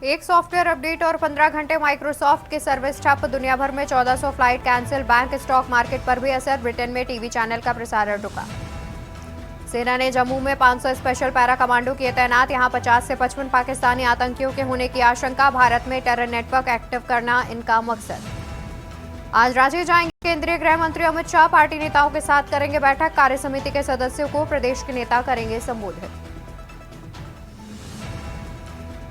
एक software update और 15 घंटे माइक्रोसॉफ्ट की सर्विस ठप। दुनिया भर में 1400 flight cancel. Bank stock market पर भी असर। ब्रिटेन में टीवी चैनल का प्रसारण रुका। सेना ने जम्मू में 500 स्पेशल पैरा कमांडो किए तैनात। यहां 50 से 55 पाकिस्तानी आतंकियों के होने की आशंका। भारत में टेरर नेटवर्क एक्टिव करना इनका मकसद। आज रांची जाएंगे केंद्रीय गृह मंत्री अमित शाह। पार्टी नेताओं के साथ करेंगे बैठक। कार्य समिति के सदस्यों को प्रदेश के नेता करेंगे संबोधित।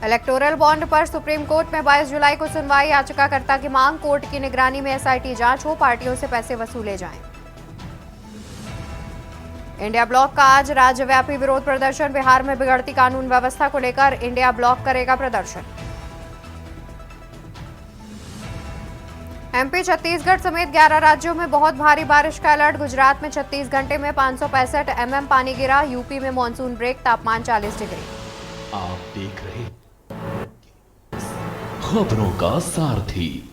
इलेक्टोरल बॉन्ड पर सुप्रीम कोर्ट में 22 जुलाई को सुनवाई। याचिकाकर्ता की मांग, कोर्ट की निगरानी में एसआईटी जांच हो, पार्टियों से पैसे वसूले जाएं। इंडिया ब्लॉक का आज राज्यव्यापी विरोध प्रदर्शन। बिहार में बिगड़ती कानून व्यवस्था को लेकर इंडिया ब्लॉक करेगा प्रदर्शन। एमपी, छत्तीसगढ़ समेत 11 राज्यों में बहुत भारी बारिश का अलर्ट। गुजरात में 36 घंटे में 565 mm पानी गिरा। यूपी में मानसून ब्रेक, तापमान 40 डिग्री। आप देख रहे खबरों का सारथी।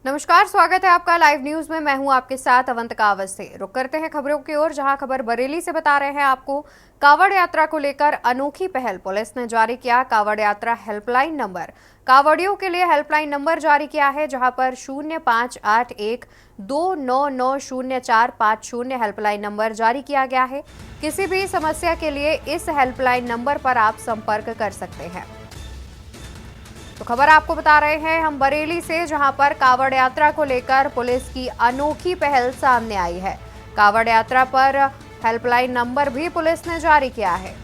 नमस्कार, स्वागत है आपका लाइव न्यूज में। मैं हूं आपके साथ अवंतिका अवस्थी। रुक करते हैं खबरों की ओर, जहां खबर बरेली से बता रहे हैं आपको। कावड़ यात्रा को लेकर अनोखी पहल। पुलिस ने जारी किया कावड़ यात्रा हेल्पलाइन नंबर। कावड़ियों के लिए हेल्पलाइन नंबर जारी किया है, जहां पर 058129900450 हेल्पलाइन नंबर जारी किया गया है। किसी भी समस्या के लिए इस हेल्पलाइन नंबर पर आप संपर्क कर सकते हैं। तो खबर आपको बता रहे हैं हम बरेली से, जहां पर कावड़ यात्रा को लेकर पुलिस की अनोखी पहल सामने आई है। कावड़ यात्रा पर हेल्पलाइन नंबर भी पुलिस ने जारी किया है,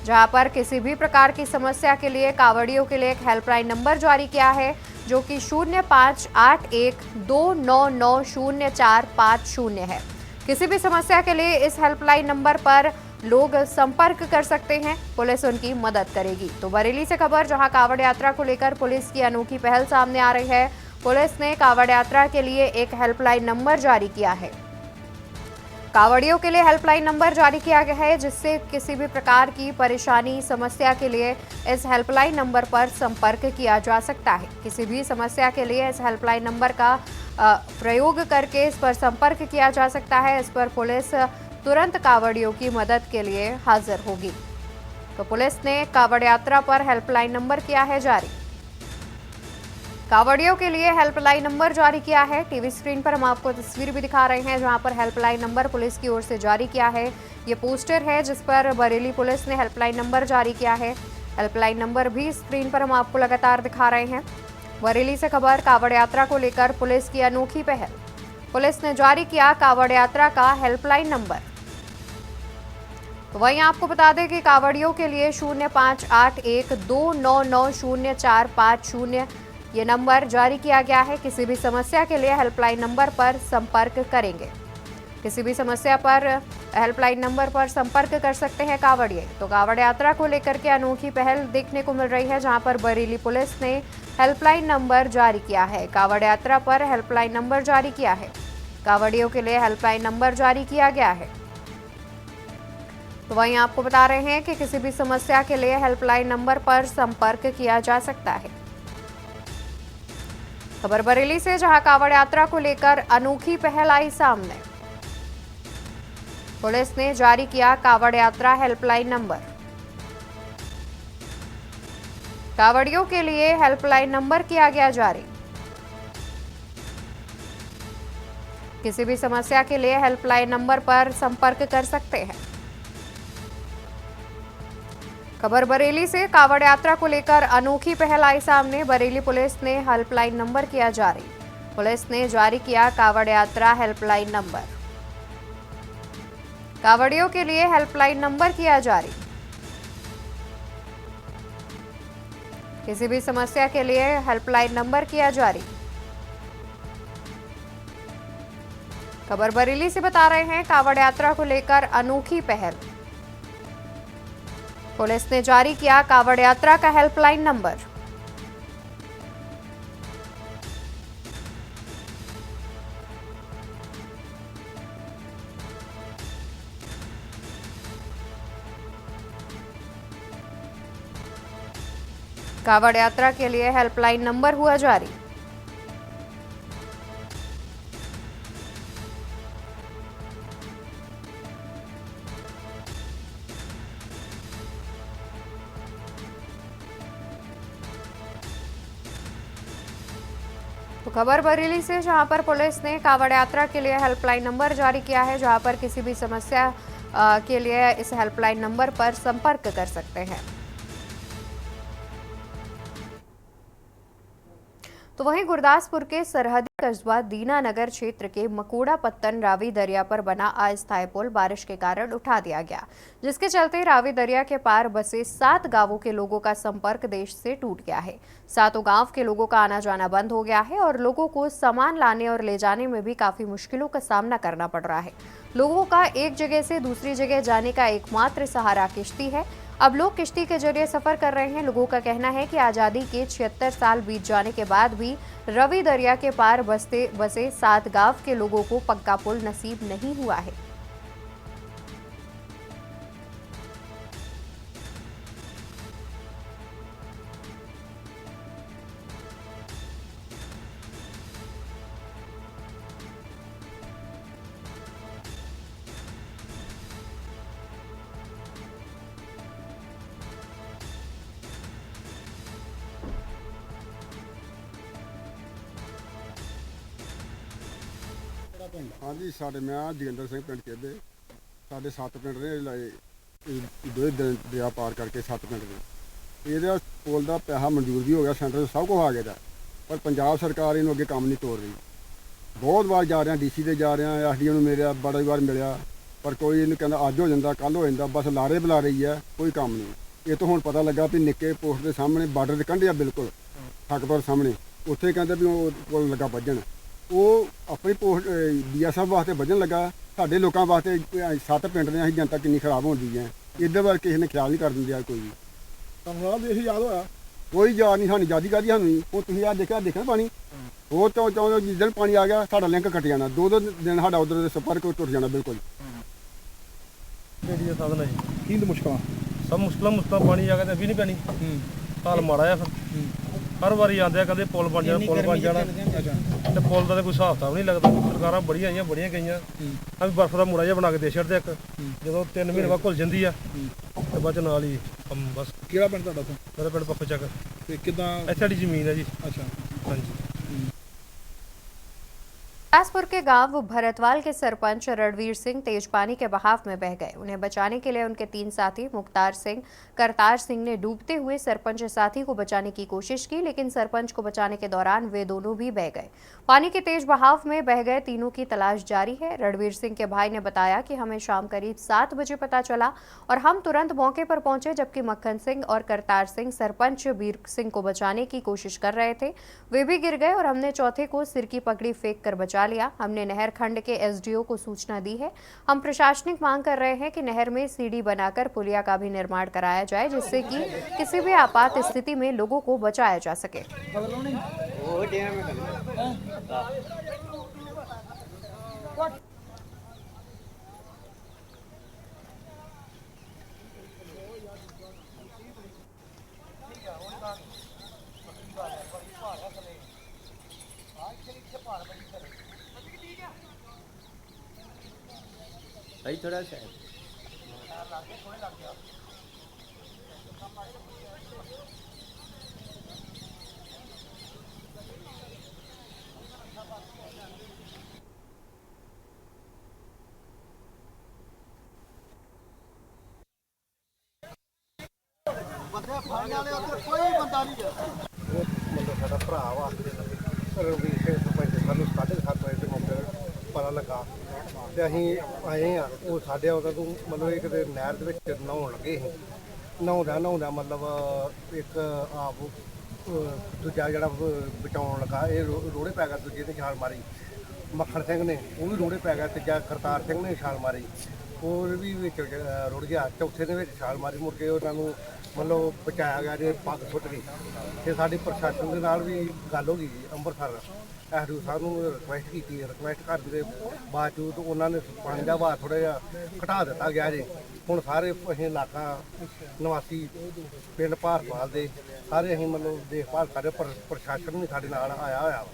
जहां पर किसी भी प्रकार की समस्या के लिए कावड़ियों के लिए एक हेल्पलाइन नंबर जारी किया है, जो कि 058129900450 है। किसी भी समस्या के लिए इस हेल्पलाइन नंबर पर लोग संपर्क कर सकते हैं, पुलिस उनकी मदद करेगी। तो बरेली से खबर, जहां कावड़ यात्रा को लेकर पुलिस की अनोखी पहल सामने आ रही है। पुलिस ने कावड़ यात्रा के लिए एक हेल्पलाइन नंबर जारी किया है। कावड़ियों के लिए हेल्पलाइन नंबर जारी किया गया है, जिससे किसी भी प्रकार की परेशानी, समस्या के लिए इस हेल्पलाइन नंबर पर संपर्क किया जा सकता है। किसी भी समस्या के लिए इस हेल्पलाइन नंबर का प्रयोग करके इस पर संपर्क किया जा सकता है। इस पर पुलिस तुरंत कावड़ियों की मदद के लिए हाजिर होगी। तो पुलिस ने कावड़ यात्रा पर हेल्पलाइन नंबर किया है जारी। कावड़ियों के लिए हेल्पलाइन नंबर जारी किया है। टीवी स्क्रीन पर हम आपको तस्वीर भी दिखा रहे हैं, जहां पर हेल्पलाइन नंबर पुलिस की ओर से जारी किया है। ये पोस्टर है जिस पर बरेली पुलिस ने हेल्पलाइन नंबर जारी किया है। हेल्पलाइन नंबर भी स्क्रीन पर हम आपको लगातार दिखा रहे हैं। बरेली से खबर, कावड़ यात्रा को लेकर पुलिस की अनोखी पहल। पुलिस ने जारी किया कावड़ यात्रा का हेल्पलाइन नंबर। तो वहीं आपको बता दें कि कावड़ियों के लिए 058129900450 ये नंबर जारी किया गया है। किसी भी समस्या के लिए हेल्पलाइन नंबर पर संपर्क करेंगे। किसी भी समस्या पर हेल्पलाइन नंबर पर संपर्क कर सकते हैं कावड़िए। तो कावड़ यात्रा को लेकर के अनोखी पहल देखने को मिल रही है, जहां पर बरेली पुलिस ने हेल्पलाइन नंबर जारी किया है। कावड़ यात्रा पर हेल्पलाइन नंबर जारी किया है। कावड़ियों के लिए हेल्पलाइन नंबर जारी किया गया है। तो वहीं आपको बता रहे हैं कि किसी भी समस्या के लिए हेल्पलाइन नंबर पर संपर्क किया जा सकता है। खबर बरेली से, जहां कावड़ यात्रा को लेकर अनोखी पहल आई सामने। पुलिस ने जारी किया कावड़ यात्रा हेल्पलाइन नंबर। कावड़ियों के लिए हेल्पलाइन नंबर किया गया जारी। किसी भी समस्या के लिए हेल्पलाइन नंबर पर संपर्क कर सकते हैं। खबर बरेली से, कावड़ यात्रा को लेकर अनोखी पहल आई सामने। बरेली पुलिस ने हेल्पलाइन नंबर किया जारी। पुलिस ने जारी किया कावड़ यात्रा हेल्पलाइन नंबर। कावड़ियों के लिए हेल्पलाइन नंबर किया जारी। किसी भी समस्या के लिए हेल्पलाइन नंबर किया जारी। खबर बरेली से बता रहे हैं, कावड़ यात्रा को लेकर अनोखी पहल। पुलिस ने जारी किया कावड़ यात्रा का हेल्पलाइन नंबर। कावड़ यात्रा के लिए हेल्पलाइन नंबर हुआ जारी। तो खबर बरेली से, जहां पर पुलिस ने कावड़ यात्रा के लिए हेल्पलाइन नंबर जारी किया है, जहां पर किसी भी समस्या के लिए इस हेल्पलाइन नंबर पर संपर्क कर सकते हैं। तो वहीं गुरदासपुर के सरहदी कस्बा दीनानगर क्षेत्र के मकोड़ा पत्तन रावी दरिया पर बना अस्थायी पुल बारिश के कारण उठा दिया गया, जिसके चलते रावी दरिया के पार बसे 7 गांवों के लोगों का संपर्क देश से टूट गया है। सातों गांव के लोगों का आना जाना बंद हो गया है और लोगों को सामान लाने और ले जाने में भी काफी मुश्किलों का सामना करना पड़ रहा है। लोगों का एक जगह से दूसरी जगह जाने का एकमात्र सहारा किश्ती है। अब लोग किश्ती के जरिए सफर कर रहे हैं। लोगों का कहना है कि आजादी के 76 साल बीत जाने के बाद भी रवि दरिया के पार बसे 7 गांव के लोगों को पक्का पुल नसीब नहीं हुआ है। हाँ जी, साढ़े मैं जोगिंदर सिंह पिंड कहते साढ़े 7 पिंड ने लाए दो दरिया पार करके 7 पिंड ने ये पुल का पैसा मंजूर भी हो गया, सेंटर सब कुछ आ गया, पर पंजाब सरकार इन्हों अगे काम नहीं तोड़ रही। बहुत बार जा रहे हैं, DC से जा रहे हैं, SDO में मिले, बड़ी बार मिले, पर कोई इन्हें कहना अज हो जाता कल हो जाता, बस लारे बुला रही है, कोई काम नहीं। ये तो हुण पता लगा भी निक्के पोस्ट के सामने बार्डर के कंढे बिल्कुल ठगपुर सामने उत्थे कहते भी वो पुल लगा बजन, वो अपनी पोस्ट BSF वास्ते बजन लगा, साढ़े लोगों वास्ते 7 पिंड ने अं जनता कितनी खराब होती है, इधर बार किसी ने ख्याल नहीं कर दिया। कोई भी याद होया कोई याद नहीं, सानी यादी कादी सानू वो तुम यार देखना पानी वो तो जिस पानी आ गया साढ़ा लिंक कट जाना, 2 दिन साढ़ा उधर संपर्क टुट जाना बिल्कुल। साधन है जी मुश्किल सब मुश्किल पानी आ गया भी नहीं पैनी हाल माड़ा है। फिर हर बारी आते कदे पुल बन जाना पुल बन जाना, तो पुल का कोई हिसाब किताब नहीं लगता। सरकार बड़िया आईया बड़िया गई, अभी बर्फ का मुड़ा जिहा बना के दे छड़ते एक, जो 3 महीने बाद घुल जाती है तो बाद नाल ही हम बस। ਕਿਹੜਾ ਪਿੰਡ ਤੁਹਾਡਾ ਤੋਂ मेरा पिंड पप्पू चक, ਤੇ ਕਿਦਾਂ इत्थे साडी जमीन है जी। ਅੱਛਾ हाँ जी। बिलासपुर के गांव भरतवाल के सरपंच रणवीर सिंह तेज पानी के बहाव में बह गए। उन्हें बचाने के लिए उनके 3 साथी मुख्तार सिंह, करतार सिंह ने डूबते हुए सरपंच साथी को बचाने की कोशिश की, लेकिन सरपंच को बचाने के दौरान वे दोनों भी बह गए। पानी के तेज बहाव में बह गए तीनों की तलाश जारी है। रणवीर सिंह के भाई ने बताया कि हमें शाम करीब 7 बजे पता चला और हम तुरंत मौके पर पहुंचे, जबकि मक्खन सिंह और करतार सिंह सरपंच बीर सिंह को बचाने की कोशिश कर रहे थे। वे भी गिर गए और हमने चौथे को सिर की पगड़ी फेंक कर बचा लिया। हमने नहर खंड के SDO को सूचना दी है। हम प्रशासनिक मांग कर रहे हैं कि नहर में सीढ़ी बनाकर पुलिया का भी निर्माण कराया जाए, जिससे कि किसी भी आपात स्थिति में लोगों को बचाया जा सके। भाई थोड़ा सा ਸਾਡਾ ਭਰਾ ਵਾਸਤੇ ਰਣਵੀਰ ਸਿੰਘ ਸਰਪੰਚ ਸਾਨੂੰ 7:30 ਵਜੇ ਦੇ ਮੌਕੇ ਪਤਾ ਲੱਗਾ ਤੇ ਅਸੀਂ ਆਏ ਆ। ਉਹ ਸਾਡੇ ਉਹਨਾਂ ਤੋਂ ਮਤਲਬ ਇਹ ਕਿਤੇ ਨਹਿਰ ਦੇ ਵਿੱਚ ਨਹਾਉਣ ਲੱਗੇ ਸੀ। ਨਹਾਉਂਦਾ ਮਤਲਬ ਇੱਕ ਆਪ ਦੂਜਾ ਜਿਹੜਾ ਬਚਾਉਣ ਲੱਗਾ ਇਹ ਰੋੜੇ ਪੈ ਗਿਆ, ਦੂਜੇ ਨੇ ਛਾਲ ਮਾਰੀ। ਮੱਖਣ ਸਿੰਘ ਨੇ ਉਹ ਵੀ ਰੋੜੇ ਪੈ ਗਿਆ, ਤੀਜਾ ਕਰਤਾਰ ਸਿੰਘ ਨੇ ਛਾਲ ਮਾਰੀ, ਉਹ ਵੀ ਵਿੱਚ ਰੁੜ ਗਿਆ। ਚੌਥੇ ਦੇ ਵਿੱਚ ਛਾਲ ਮਾਰੀ, ਮੁੜ ਕੇ ਉਹਨਾਂ ਨੂੰ ਮਤਲਬ ਬਚਾਇਆ ਗਿਆ ਜੇ ਪੱਗ ਸੁੱਟ ਗਈ। ਤੇ ਸਾਡੀ ਪ੍ਰਸ਼ਾਸਨ ਦੇ ਨਾਲ ਵੀ ਗੱਲ ਹੋ ਗਈ ਅੰਮ੍ਰਿਤਸਰ SDO ਸਾਹਿਬ ਨੂੰ ਰਿਕੁਐਸਟ ਕੀਤੀ। ਰਿਕੁਐਸਟ ਕਰਨ ਦੇ ਬਾਵਜੂਦ ਉਹਨਾਂ ਨੇ ਪਾਣੀ ਦਾ ਵਹਾਅ ਥੋੜ੍ਹਾ ਜਿਹਾ ਘਟਾ ਦਿੱਤਾ ਗਿਆ ਜੇ। ਹੁਣ ਸਾਰੇ ਅਸੀਂ ਇਲਾਕਾ ਨਿਵਾਸੀ ਪਿੰਡ ਭਾਰਤਵਾਲ ਦੇ ਸਾਰੇ ਅਸੀਂ ਮਤਲਬ ਦੇਖਭਾਲ ਕਰ ਰਹੇ, ਪ੍ਰਸ਼ਾਸਨ ਵੀ ਸਾਡੇ ਨਾਲ ਆਇਆ ਹੋਇਆ।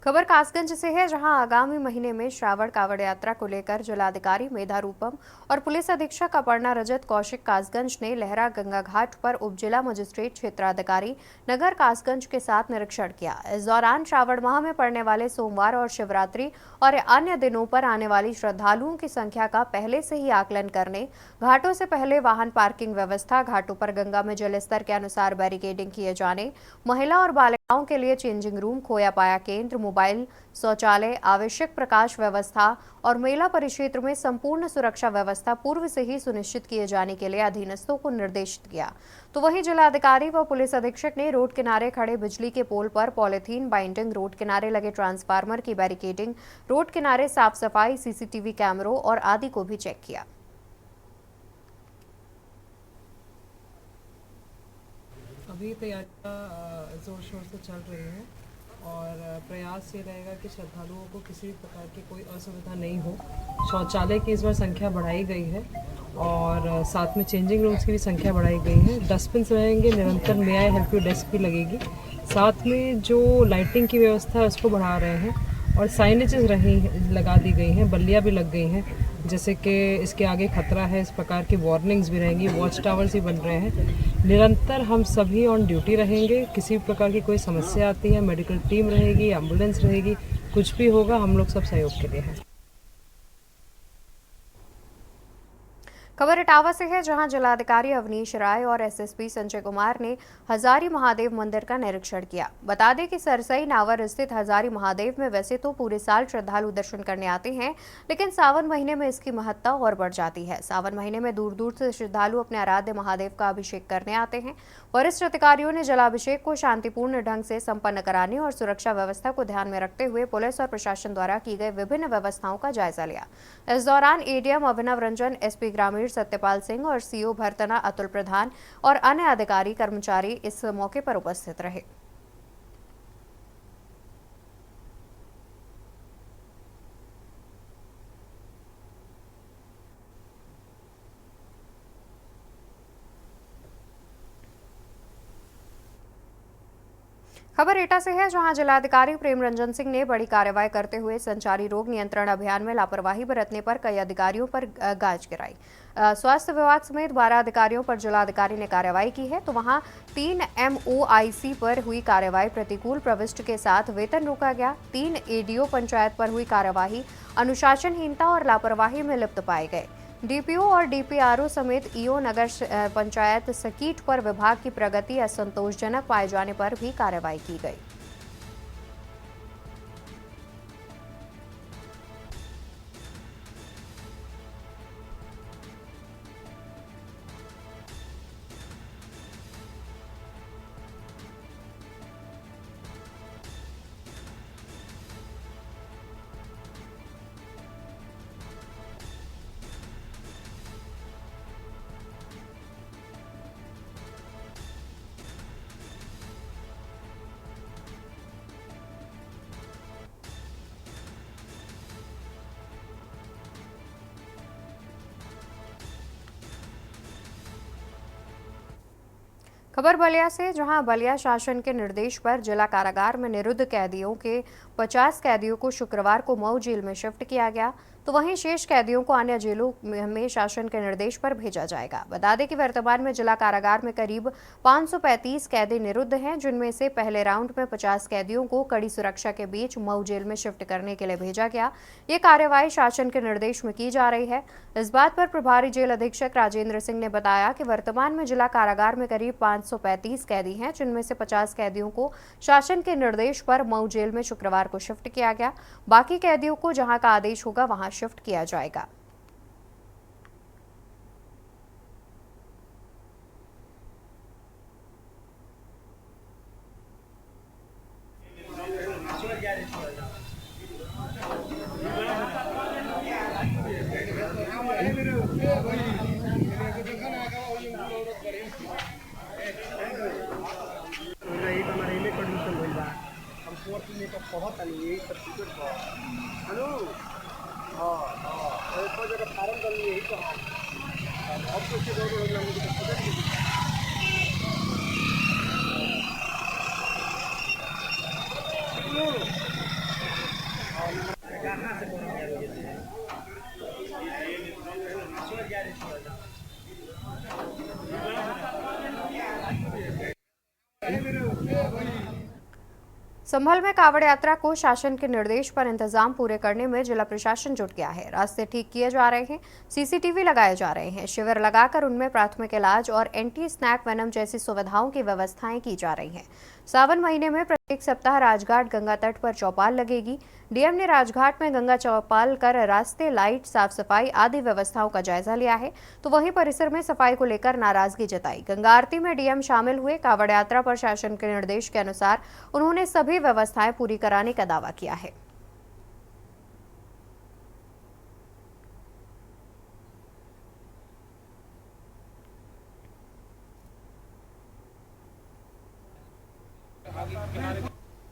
खबर कासगंज से है, जहां आगामी महीने में श्रावण कावड़ यात्रा को लेकर जिलाधिकारी मेधा रूपम और पुलिस अधीक्षक अपर्णा रजत कौशिक कासगंज ने लहरा गंगा घाट पर उप जिला मजिस्ट्रेट क्षेत्राधिकारी नगर कासगंज के साथ निरीक्षण किया। इस दौरान श्रावण माह में पड़ने वाले सोमवार और शिवरात्रि और अन्य दिनों पर आने वाली श्रद्धालुओं की संख्या का पहले से ही आकलन करने, घाटों से पहले वाहन पार्किंग व्यवस्था, घाटों पर गंगा में जल स्तर के अनुसार बैरिकेडिंग किए जाने, महिला और बालिकाओं के लिए चेंजिंग रूम, खोया पाया केंद्र, मोबाइल शौचालय, आवश्यक प्रकाश व्यवस्था और मेला परिक्षेत्र में संपूर्ण सुरक्षा व्यवस्था पूर्व से ही सुनिश्चित किए जाने के लिए अधीनस्थों को निर्देशित किया। तो वहीं जिलाधिकारी व पुलिस अधीक्षक ने रोड किनारे खड़े बिजली के पोल पर पॉलिथीन बाइंडिंग, रोड किनारे लगे ट्रांसफार्मर की बैरिकेडिंग, रोड किनारे साफ सफाई, सीसीटीवी कैमरों और आदि को भी चेक किया। अभी तैयारियां जोर शोर से चल रही हैं और प्रयास ये रहेगा कि श्रद्धालुओं को किसी भी प्रकार की कोई असुविधा नहीं हो। शौचालय की इस बार संख्या बढ़ाई गई है और साथ में चेंजिंग रूम्स की भी संख्या बढ़ाई गई है। डस्टबिन रहेंगे, निरंतर मे आई हेल्प यू डेस्क भी लगेगी। साथ में जो लाइटिंग की व्यवस्था है उसको बढ़ा रहे हैं और साइनेजेस लगा दी गई हैं, बल्लियाँ भी लग गई हैं, जैसे कि इसके आगे खतरा है, इस प्रकार की वार्निंग्स भी रहेंगी, वॉच टावर्स भी बन रहे हैं। निरंतर हम सभी ऑन ड्यूटी रहेंगे। किसी भी प्रकार की कोई समस्या आती है, मेडिकल टीम रहेगी, एम्बुलेंस रहेगी, कुछ भी होगा हम लोग सब सहयोग के लिए हैं। खबर इटावा से है, जहां जिलाधिकारी अवनीश राय और एसएसपी संजय कुमार ने हजारी महादेव मंदिर का निरीक्षण किया। बता दें कि सरसई नावर स्थित हजारी महादेव में वैसे तो पूरे साल श्रद्धालु दर्शन करने आते हैं, लेकिन सावन महीने में इसकी महत्ता और बढ़ जाती है। सावन महीने में दूर दूर से श्रद्धालु अपने आराध्य महादेव का अभिषेक करने आते हैं। वरिष्ठ अधिकारियों ने जलाभिषेक को शांतिपूर्ण ढंग से संपन्न कराने और सुरक्षा व्यवस्था को ध्यान में रखते हुए पुलिस और प्रशासन द्वारा की गई विभिन्न व्यवस्थाओं का जायजा लिया। इस दौरान एडीएम अभिनव रंजन, एसपी ग्रामीण सत्यपाल सिंह और सीओ भरतना अतुल प्रधान और अन्य अधिकारी कर्मचारी इस मौके पर उपस्थित रहे। खबर एटा से है, जहां जिलाधिकारी प्रेम रंजन सिंह ने बड़ी कार्रवाई करते हुए संचारी रोग नियंत्रण अभियान में लापरवाही बरतने पर कई अधिकारियों पर गाज गिराई। स्वास्थ्य विभाग समेत 12 अधिकारियों पर जिलाधिकारी ने कार्रवाई की है। तो वहां 3 MOIC पर हुई कार्रवाई, प्रतिकूल प्रविष्टि के साथ वेतन रोका गया। 3 ADO पंचायत पर हुई कार्यवाही अनुशासनहीनता और लापरवाही में लिप्त पाए गए। DPO और DPRO समेत EO नगर पंचायत सकीट पर विभाग की प्रगति असंतोषजनक पाए जाने पर भी कार्रवाई की गई। खबर बलिया से, जहां बलिया शासन के निर्देश पर जिला कारागार में निरुद्ध कैदियों के 50 कैदियों को शुक्रवार को मऊ जेल में शिफ्ट किया गया। तो वहीं शेष कैदियों को अन्य जेलों में शासन के निर्देश पर भेजा जाएगा। बता दें कि वर्तमान में जिला कारागार में करीब 535 कैदी निरुद्ध हैं, जिनमें से पहले राउंड में 50 कैदियों को कड़ी सुरक्षा के बीच मऊ जेल में शिफ्ट करने के लिए भेजा गया। ये कार्यवाही शासन के निर्देश में की जा रही है। इस बात पर प्रभारी जेल अधीक्षक राजेंद्र सिंह ने बताया कि वर्तमान में जिला कारागार में करीब 535 कैदी हैं, जिनमें से 50 कैदियों को शासन के निर्देश पर मऊ जेल में शुक्रवार को शिफ्ट किया गया। बाकी कैदियों को जहां का आदेश होगा वहां शिफ्ट किया जाएगा। संभल में कावड़ यात्रा को शासन के निर्देश पर इंतजाम पूरे करने में जिला प्रशासन जुट गया है। रास्ते ठीक किए जा रहे हैं, सीसीटीवी लगाए जा रहे हैं, शिविर लगाकर उनमें प्राथमिक इलाज और एंटी स्नैक वेनम जैसी सुविधाओं की व्यवस्थाएं की जा रही हैं। सावन महीने में प्रत्येक सप्ताह राजघाट गंगा तट पर चौपाल लगेगी। डीएम ने राजघाट में गंगा चौपाल कर रास्ते, लाइट, साफ सफाई आदि व्यवस्थाओं का जायजा लिया है, तो वहीं परिसर में सफाई को लेकर नाराजगी जताई। गंगा आरती में डीएम शामिल हुए। कावड़ यात्रा पर शासन के निर्देश के अनुसार उन्होंने सभी व्यवस्थाएं पूरी कराने का दावा किया है।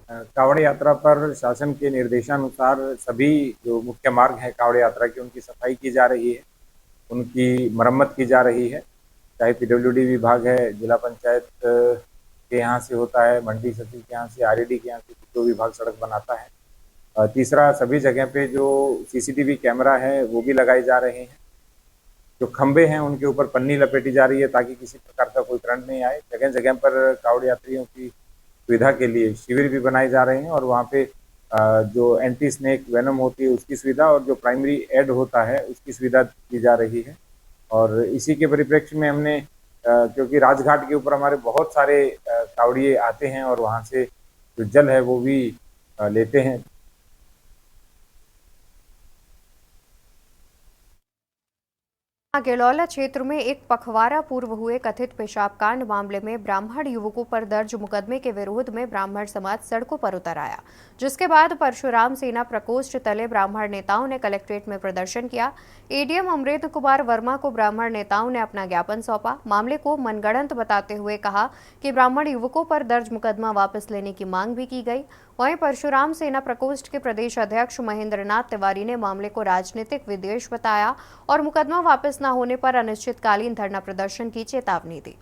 कावड़ यात्रा पर शासन के निर्देशानुसार सभी जो मुख्य मार्ग हैं कावड़ यात्रा की, उनकी सफाई की जा रही है, उनकी मरम्मत की जा रही है। चाहे पीडब्ल्यूडी विभाग है, जिला पंचायत के यहाँ से होता है, मंडी सचिव के यहाँ से, आरईडी के यहाँ से, जो विभाग सड़क बनाता है। तीसरा, सभी जगह पे जो सीसीटीवी कैमरा है वो भी लगाए जा रहे हैं। जो खंबे हैं उनके ऊपर पन्नी लपेटी जा रही है ताकि किसी प्रकार का कोई करंट नहीं आए। जगह जगह पर कावड़ यात्रियों की सुविधा के लिए शिविर भी बनाए जा रहे हैं और वहाँ पे जो एंटी स्नेक वेनम होती है उसकी सुविधा और जो प्राइमरी एड होता है उसकी सुविधा दी जा रही है। और इसी के परिप्रेक्ष्य में हमने क्योंकि राजघाट के ऊपर हमारे बहुत सारे कावड़िए आते हैं और वहाँ से जो जल है वो भी लेते हैं। गेलौला क्षेत्र में एक पखवाड़ा पूर्व हुए कथित पेशाब कांड मामले में ब्राह्मण युवकों पर दर्ज मुकदमे के विरोध में ब्राह्मण समाज सड़कों पर उतर आया, जिसके बाद परशुराम सेना प्रकोष्ठ तले ब्राह्मण नेताओं ने कलेक्ट्रेट में प्रदर्शन किया। एडीएम अमरेंद्र कुमार वर्मा को ब्राह्मण नेताओं ने अपना ज्ञापन सौंपा। मामले को मनगढ़ंत बताते हुए कहा कि ब्राह्मण युवकों पर दर्ज मुकदमा वापस लेने की मांग भी की गई। वहीं परशुराम सेना प्रकोष्ठ के प्रदेश अध्यक्ष महेंद्र नाथ तिवारी ने मामले को राजनीतिक विद्वेष बताया और मुकदमा वापस न होने पर अनिश्चितकालीन धरना प्रदर्शन की चेतावनी दी।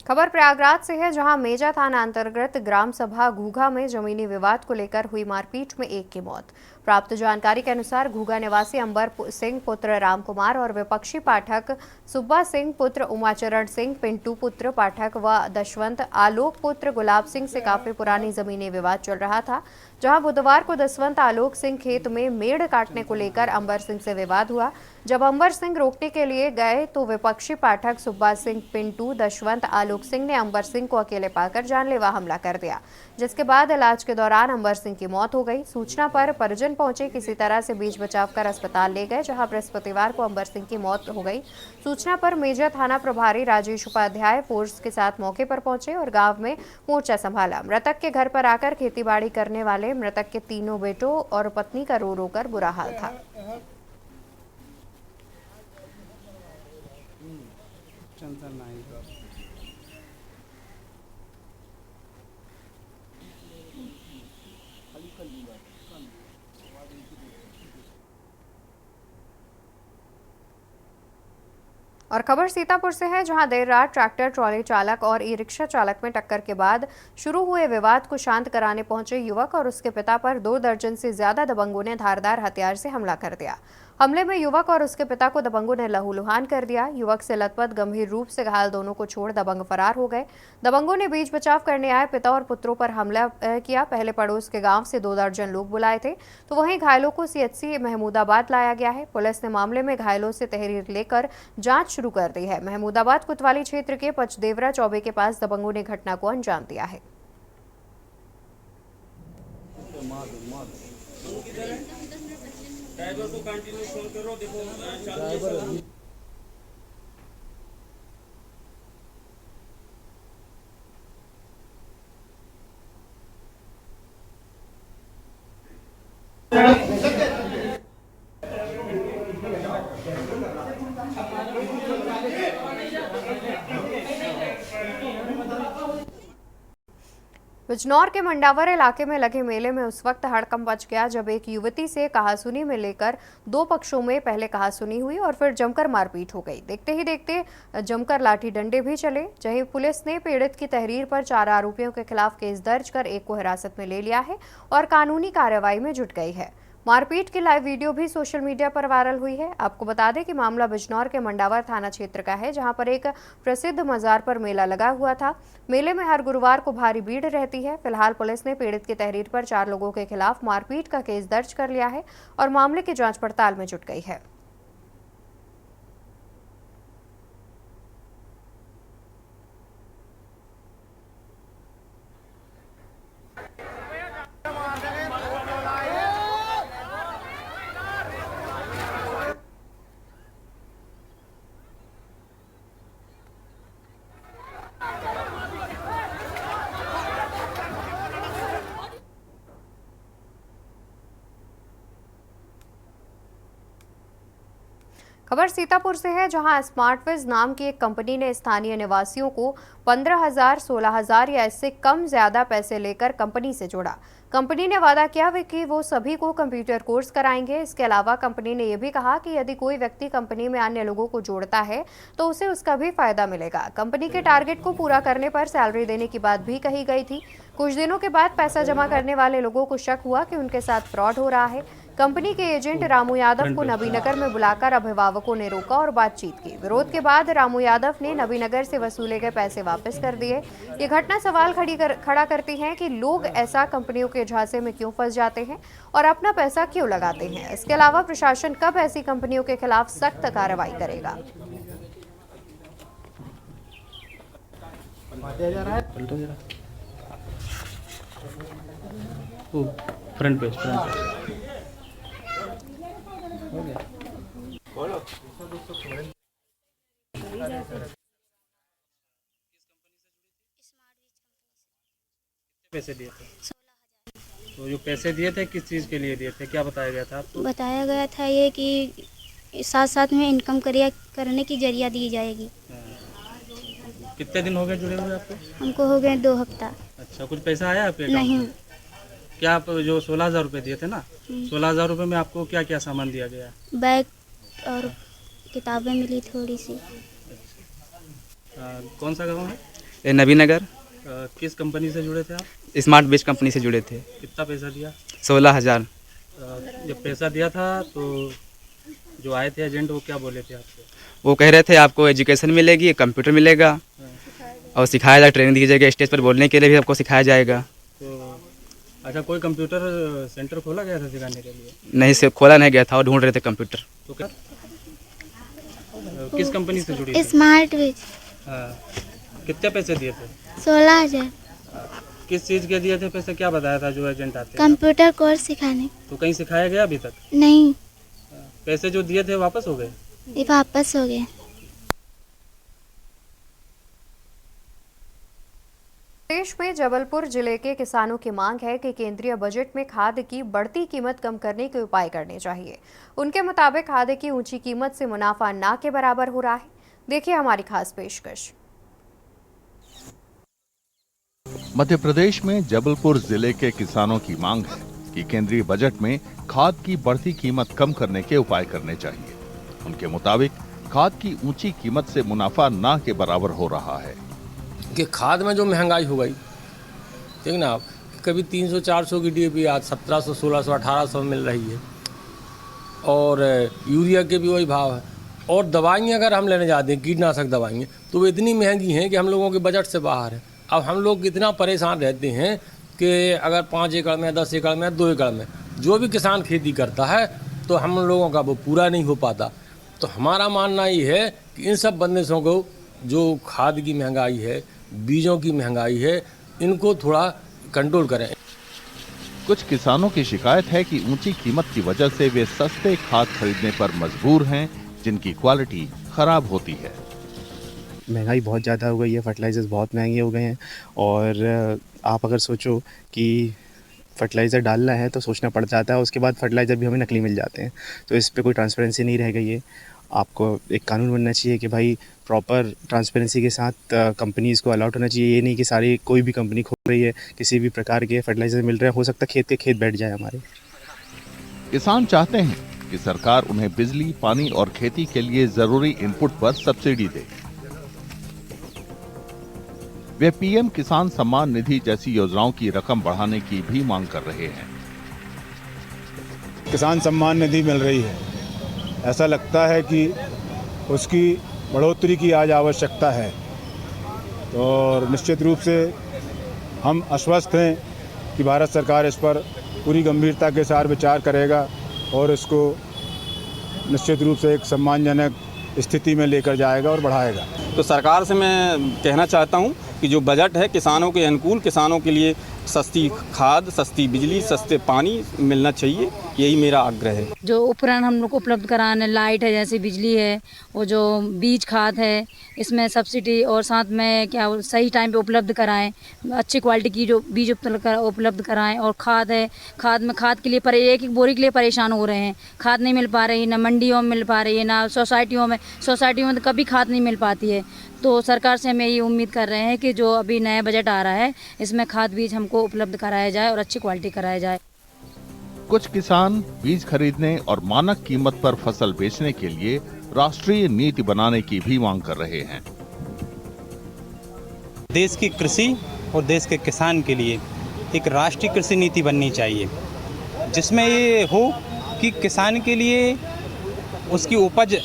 खबर प्रयागराज से है, जहां मेजा थाना अंतर्गत ग्राम सभा घूघा में जमीनी विवाद को लेकर हुई मारपीट में एक की मौत। प्राप्त जानकारी के अनुसार घूघा निवासी अंबर सिंह पुत्र रामकुमार और विपक्षी पाठक सुब्बा सिंह पुत्र उमाचरण सिंह, पिंटू पुत्र पाठक व दशवंत आलोक पुत्र गुलाब सिंह से काफी पुरानी जमीनी विवाद चल रहा था, जहां बुधवार को दशवंत आलोक सिंह खेत में मेड़ काटने को लेकर अंबर सिंह से विवाद हुआ। जब अंबर सिंह रोकने के लिए गए तो विपक्षी पाठक सुब्बा सिंह, पिंटू, दशवंत आलोक सिंह ने अंबर सिंह को अकेले पाकर जानलेवा हमला कर दिया, जिसके बाद इलाज के दौरान अंबर सिंह की मौत हो गई। सूचना पर परिजन पहुंचे, किसी तरह से बीच बचाव कर अस्पताल ले गए, जहां बृहस्पतिवार को अंबर सिंह की मौत हो गई। सूचना पर मेजा थाना प्रभारी राजेश उपाध्याय फोर्स के साथ मौके पर पहुंचे और गांव में मोर्चा संभाला। मृतक के घर पर आकर खेतीबाड़ी करने वाले मृतक के तीनों बेटों और पत्नी का रो रो कर बुरा हाल था। और खबर सीतापुर से है, जहां देर रात ट्रैक्टर ट्रॉली चालक और ई रिक्शा चालक में टक्कर के बाद शुरू हुए विवाद को शांत कराने पहुंचे युवक और उसके पिता पर 2 दर्जन से ज्यादा दबंगों ने धारदार हथियार से हमला कर दिया। हमले में युवक और उसके पिता को दबंगों ने लहूलुहान कर दिया। युवक से लथपथ गंभीर रूप से घायल दोनों को छोड़ दबंग फरार हो गए। दबंगों ने बीच बचाव करने आए पिता और पुत्रों पर हमला किया। पहले पड़ोस के गांव से 2 दर्जन लोग बुलाए थे, तो वहीं घायलों को सीएचसी महमूदाबाद लाया गया है। पुलिस ने मामले में घायलों से तहरीर लेकर जांच शुरू कर दी है। महमूदाबाद कोतवाली क्षेत्र के पचदेवरा चौबे के पास दबंगों ने घटना को अंजाम दिया है। ड्राइवर को कंटिन्यू फोन करो, देखो बिजनौर के मंडावर इलाके में लगे मेले में उस वक्त हड़कंप मच गया जब एक युवती से कहासुनी में लेकर दो पक्षों में पहले कहासुनी हुई और फिर जमकर मारपीट हो गई। देखते ही देखते जमकर लाठी डंडे भी चले। जहीं पुलिस ने पीड़ित की तहरीर पर 4 आरोपियों के खिलाफ केस दर्ज कर एक को हिरासत में ले लिया है और कानूनी कार्रवाई में जुट गई है। मारपीट की लाइव वीडियो भी सोशल मीडिया पर वायरल हुई है। आपको बता दें कि मामला बिजनौर के मंडावर थाना क्षेत्र का है, जहां पर एक प्रसिद्ध मजार पर मेला लगा हुआ था। मेले में हर गुरुवार को भारी भीड़ रहती है। फिलहाल पुलिस ने पीड़ित की तहरीर पर 4 लोगों के खिलाफ मारपीट का केस दर्ज कर लिया है और मामले की जांच पड़ताल में जुट गई है। खबर सीतापुर से है, जहां स्मार्टविज नाम की एक कंपनी ने स्थानीय निवासियों को 15,000, 16,000 या इससे कम ज्यादा पैसे लेकर कंपनी से जोड़ा। कंपनी ने वादा किया कि वो सभी को कंप्यूटर कोर्स कराएंगे। इसके अलावा कंपनी ने यह भी कहा कि यदि कोई व्यक्ति कंपनी में अन्य लोगों को जोड़ता है तो उसे उसका भी फायदा मिलेगा। कंपनी के टारगेट को पूरा करने पर सैलरी देने की बात भी कही गई थी। कुछ दिनों के बाद पैसा जमा करने वाले लोगों को शक हुआ कि उनके साथ फ्रॉड हो रहा है। कंपनी के एजेंट रामू यादव को नबीनगर में बुलाकर अभिभावकों ने रोका और बातचीत की। विरोध के बाद रामू यादव ने नबीनगर से वसूले गए पैसे वापस कर दिए। ये घटना सवाल खड़ा करती है कि लोग ऐसा कंपनियों के झांसे में क्यों फंस जाते हैं और अपना पैसा क्यों लगाते हैं। इसके अलावा प्रशासन कब ऐसी कंपनियों के खिलाफ सख्त कार्रवाई करेगा। फ्रंट पेज पैसे दिए थे? 16,000। तो जो पैसे दिए थे किस चीज़ के लिए दिए थे, क्या बताया गया था आपको? बताया गया था ये कि साथ साथ में इनकम करने की जरिया दी जाएगी। कितने दिन हो गए जुड़े हुए आपको? हमको हो गए 2 हफ्ता। अच्छा, कुछ पैसा आया आपके अकाउंट नहीं। में? क्या आप जो 16,000 रुपये दिए थे ना, 16,000 रुपये में आपको क्या क्या सामान दिया गया? बैग और किताबें मिली थोड़ी सी। कौन सा गाँव है? ये नबीनगर। किस कंपनी से जुड़े थे आप? स्मार्ट बेज कंपनी से जुड़े थे। कितना पैसा दिया? 16,000। जब पैसा दिया था तो जो आए थे एजेंट वो क्या बोले थे आपसे? वो कह रहे थे आपको एजुकेशन मिलेगी, कंप्यूटर मिलेगा और सिखाया जाएगा, ट्रेनिंग दी जाएगी, स्टेज पर बोलने के लिए भी आपको सिखाया जाएगा। तो अच्छा, कोई कंप्यूटर सेंटर खोला गया था सिखाने के लिए? नहीं, से खोला नहीं गया था और ढूंढ रहे थे कंप्यूटर। तो क्या किस कंपनी से जुड़ी थी? स्मार्ट बेज। हाँ, कितने पैसे दिए थे? 16,000। किस चीज़ के दिए थे पैसे, क्या बताया था जो एजेंट आते हैं? कंप्यूटर कोर्स सिखाने। तो कहीं सिखाया गया अभी तक? नहीं, पैसे जो दिए थे वापस हो गए? ये वापस हो गए। देश में जबलपुर जिले के किसानों की मांग है कि केंद्रीय बजट में खाद की बढ़ती कीमत कम करने के उपाय करने चाहिए। उनके मुताबिक खाद की ऊंची कीमत से मुनाफा ना के बराबर हो रहा है। देखिए हमारी खास पेशकश। मध्य प्रदेश में जबलपुर जिले के किसानों की मांग है कि केंद्रीय बजट में खाद की बढ़ती कीमत कम करने के उपाय करने चाहिए। उनके मुताबिक खाद की ऊंची कीमत से मुनाफा ना के बराबर हो रहा है। कि खाद में जो महंगाई हो गई, ठीक ना, आप कभी 300-400 की डीएपी आज 1700, 1600, 1800 मिल रही है और यूरिया के भी वही भाव है। और दवाइयाँ अगर हम लेने जाते हैं, कीटनाशक दवाइयाँ, तो वो इतनी महंगी हैं कि हम लोगों के बजट से बाहर है। अब हम लोग इतना परेशान रहते हैं कि अगर 5 एकड़ में, 10 एकड़ में, 2 एकड़ में जो भी किसान खेती करता है तो हम लोगों का वो पूरा नहीं हो पाता। तो हमारा मानना ये है कि इन सब बंदिशों को, जो खाद की महंगाई है, बीजों की महंगाई है, इनको थोड़ा कंट्रोल करें। कुछ किसानों की शिकायत है कि ऊंची कीमत की वजह से वे सस्ते खाद खरीदने पर मजबूर हैं, जिनकी क्वालिटी खराब होती है। महंगाई बहुत ज़्यादा हो गई है, फर्टिलाइजर्स बहुत महंगे हो गए हैं और आप अगर सोचो कि फर्टिलाइज़र डालना है तो सोचना पड़ जाता है, उसके बाद फर्टिलाइज़र भी हमें नकली मिल जाते हैं। तो इस पे कोई ट्रांसपेरेंसी नहीं रह गई है आपको एक कानून बनना चाहिए कि भाई प्रॉपर ट्रांसपेरेंसी के साथ कंपनीज़ को अलाउड होना चाहिए। ये नहीं कि सारी कोई भी कंपनी खोल रही है, किसी भी प्रकार के फर्टिलाइजर मिल रहे हैं, हो सकता है खेत के खेत बैठ जाए हमारे। किसान चाहते हैं कि सरकार उन्हें बिजली, पानी और खेती के लिए जरूरी इनपुट पर सब्सिडी दे। वे पीएम किसान सम्मान निधि जैसी योजनाओं की रकम बढ़ाने की भी मांग कर रहे हैं। किसान सम्मान निधि मिल रही है, ऐसा लगता है कि उसकी बढ़ोतरी की आज आवश्यकता है, और निश्चित रूप से हम आश्वस्त हैं कि भारत सरकार इस पर पूरी गंभीरता के साथ विचार करेगा और इसको निश्चित रूप से एक सम्मानजनक स्थिति में लेकर जाएगा और बढ़ाएगा। तो सरकार से मैं कहना चाहता हूं कि जो बजट है किसानों के अनुकूल, किसानों के लिए सस्ती खाद, सस्ती बिजली, सस्ते पानी मिलना चाहिए, यही मेरा आग्रह है। जो उपकरण हम लोग को उपलब्ध कराने, लाइट है, जैसे बिजली है, वो जो बीज खाद है, इसमें सब्सिडी और साथ में क्या सही टाइम पे उपलब्ध कराएं, अच्छी क्वालिटी की जो बीज उपलब्ध कराएं। और खाद है, खाद के लिए एक एक बोरी के लिए परेशान हो रहे हैं, खाद नहीं मिल पा रही, ना मंडियों में मिल पा रही है, ना सोसाइटियों में तो कभी खाद नहीं मिल पाती है। तो सरकार से हम यही उम्मीद कर रहे हैं कि जो अभी नया बजट आ रहा है, इसमें खाद बीज हमको उपलब्ध कराया जाए और अच्छी क्वालिटी कराया जाए। कुछ किसान बीज खरीदने और मानक कीमत पर फसल बेचने के लिए राष्ट्रीय नीति बनाने की भी मांग कर रहे हैं। देश की कृषि और देश के किसान के लिए एक राष्ट्रीय कृषि नीति बननी चाहिए, जिसमें ये हो कि किसान के लिए उसकी उपज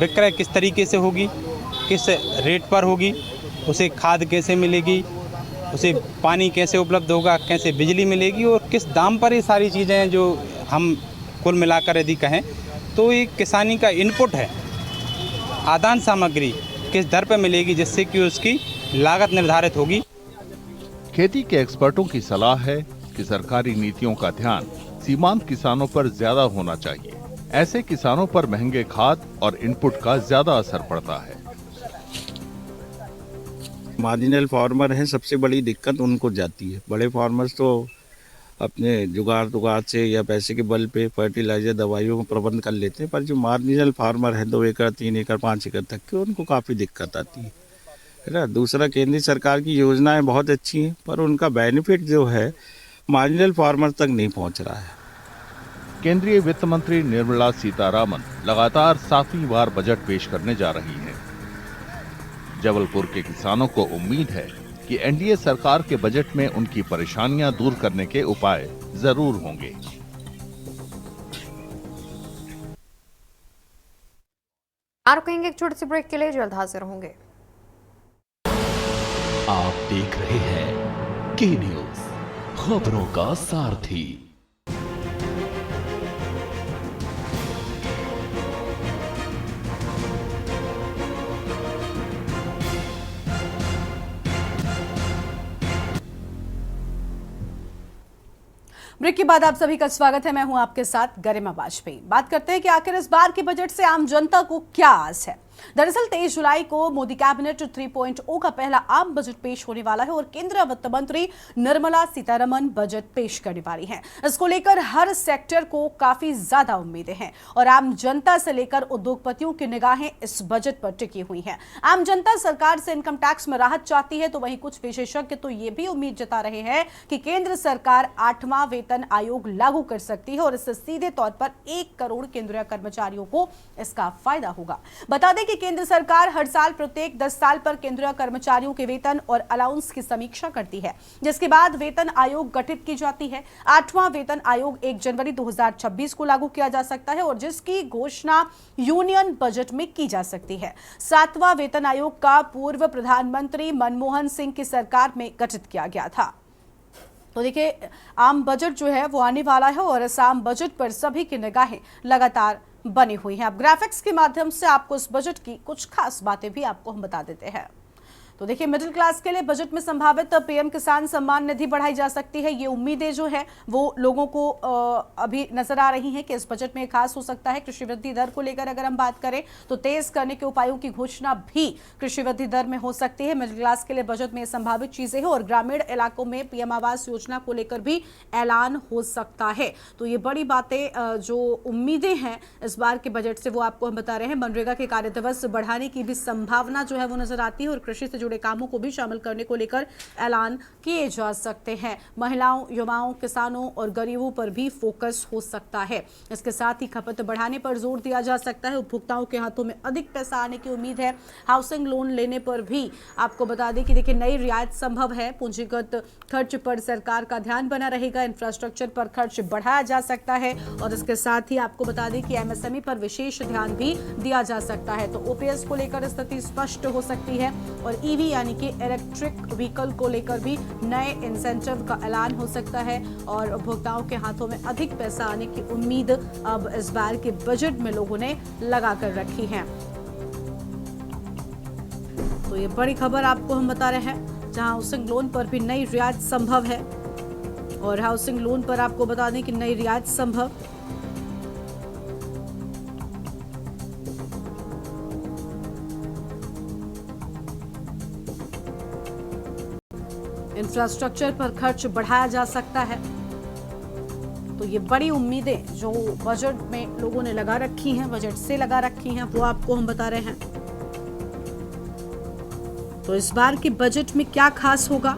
विक्रय किस तरीके से होगी, किस रेट पर होगी, उसे खाद कैसे मिलेगी, उसे पानी कैसे उपलब्ध होगा, कैसे बिजली मिलेगी और किस दाम पर, ये सारी चीज़ें जो हम कुल मिलाकर यदि कहें तो ये किसानी का इनपुट है। आदान सामग्री किस दर पर मिलेगी जिससे कि उसकी लागत निर्धारित होगी। खेती के एक्सपर्टों की सलाह है कि सरकारी नीतियों का ध्यान सीमांत किसानों पर ज्यादा होना चाहिए। ऐसे किसानों पर महंगे खाद और इनपुट का ज्यादा असर पड़ता है। मार्जिनल फार्मर हैं, सबसे बड़ी दिक्कत उनको जाती है। बड़े फार्मर्स तो अपने जुगाड़ से या पैसे के बल पे फर्टिलाइजर, दवाइयों का प्रबंध कर लेते हैं, पर जो मार्जिनल फार्मर है 2 एकड़, 3 एकड़, 5 एकड़ तक के, उनको काफ़ी दिक्कत आती है ना। दूसरा, केंद्र सरकार की योजनाएं बहुत अच्छी हैं, पर उनका बेनिफिट जो है मार्जिनल फार्मर तक नहीं पहुंच रहा है। केंद्रीय वित्त मंत्री निर्मला सीतारामन लगातार 7वीं बार बजट पेश करने जा रही हैं। जबलपुर के किसानों को उम्मीद है कि एनडीए सरकार के बजट में उनकी परेशानियां दूर करने के उपाय जरूर होंगे। रुकेंगे एक छोटे से ब्रेक के लिए, जल्द हाजिर होंगे। आप देख रहे हैं के न्यूज, खबरों का सारथी। ब्रेक के बाद आप सभी का स्वागत है। मैं हूं आपके साथ गरिमा वाजपेयी। बात करते हैं कि आखिर इस बार के बजट से आम जनता को क्या आस है। दरअसल 23 जुलाई को मोदी कैबिनेट 3.0 का पहला आम बजट पेश होने वाला है और केंद्रीय वित्त मंत्री निर्मला सीतारमण बजट पेश करने वाली हैं। इसको लेकर हर सेक्टर को काफी ज्यादा उम्मीदें हैं और आम जनता से लेकर उद्योगपतियों की निगाहें इस बजट पर टिकी हुई हैं। आम जनता सरकार से इनकम टैक्स में राहत चाहती है, तो वहीं कुछ विशेषज्ञ तो ये भी उम्मीद जता रहे हैं कि केंद्र सरकार 8वां वेतन आयोग लागू कर सकती है और इससे सीधे तौर पर 1 करोड़ केंद्रीय कर्मचारियों को इसका फायदा होगा। बता दें कि केंद्र सरकार हर साल प्रत्येक 10 साल पर केंद्रीय कर्मचारियों के वेतन और अलाउंस की समीक्षा करती है, जिसके बाद वेतन आयोग गठित की जाती है। 8वां वेतन आयोग 1 जनवरी 2026 को लागू किया जा सकता है और जिसकी घोषणा यूनियन बजट में की जा सकती है। 7वां वेतन आयोग का पूर्व प्रधानमंत्री मनमोहन सिंह की सरकार में गठित किया गया था। तो देखिए, आम बजट जो है वो आने वाला है और इस आम बजट पर सभी की निगाहें लगातार बनी हुई हैं। अब ग्राफिक्स के माध्यम से आपको इस बजट की कुछ खास बातें भी आपको हम बता देते हैं। तो देखिए, मिडिल क्लास के लिए बजट में संभावित पीएम किसान सम्मान निधि बढ़ाई जा सकती है। ये उम्मीदें जो है वो लोगों को अभी नजर आ रही हैं कि इस बजट में खास हो सकता है। कृषि वृद्धि दर को लेकर अगर हम बात करें तो तेज करने के उपायों की घोषणा भी कृषि वृद्धि दर में हो सकती है। मिडिल क्लास के लिए बजट में संभावित चीजें हैं और ग्रामीण इलाकों में पीएम आवास योजना को लेकर भी ऐलान हो सकता है। तो ये बड़ी बातें जो उम्मीदें हैं इस बार के बजट से वो आपको हम बता रहे हैं। मनरेगा के कार्य दिवस बढ़ाने की भी संभावना जो है वो नजर आती है और कृषि से जुड़े कामों को भी शामिल करने को लेकर ऐलान किए जा सकते हैं। महिलाओं, युवाओं, किसानों और गरीबों पर भी फोकस हो सकता है। इसके साथ ही खपत बढ़ाने पर जोर दिया जा सकता है। उपभोक्ताओं के हाथों में अधिक पैसा आने की उम्मीद है। हाउसिंग लोन लेने पर भी आपको बता दें कि देखिए नई रियायत संभव है। पूंजीगत खर्च पर सरकार का ध्यान बना रहेगा। इंफ्रास्ट्रक्चर पर खर्च बढ़ाया जा सकता है और इसके साथ ही आपको बता दें कि एमएसएमई पर विशेष ध्यान भी दिया जा सकता है। तो ओपीएस को लेकर स्थिति स्पष्ट हो सकती है और ईवी यानी कि इलेक्ट्रिक व्हीकल को लेकर भी नए इंसेंटिव का ऐलान हो सकता है और उपभोक्ताओं के हाथों में अधिक पैसा आने की उम्मीद अब इस बार के बजट में लोगों ने लगा कर रखी है। तो ये बड़ी खबर आपको हम बता रहे हैं, जहां हाउसिंग लोन पर भी नई रियायत संभव है और हाउसिंग लोन पर आपको बता दें कि नई रियायत संभव। इंफ्रास्ट्रक्चर पर खर्च बढ़ाया जा सकता है। तो ये बड़ी उम्मीदें जो बजट में लोगों ने लगा रखी हैं, बजट से लगा रखी हैं, वो आपको हम बता रहे हैं। तो इस बार के बजट में क्या खास होगा,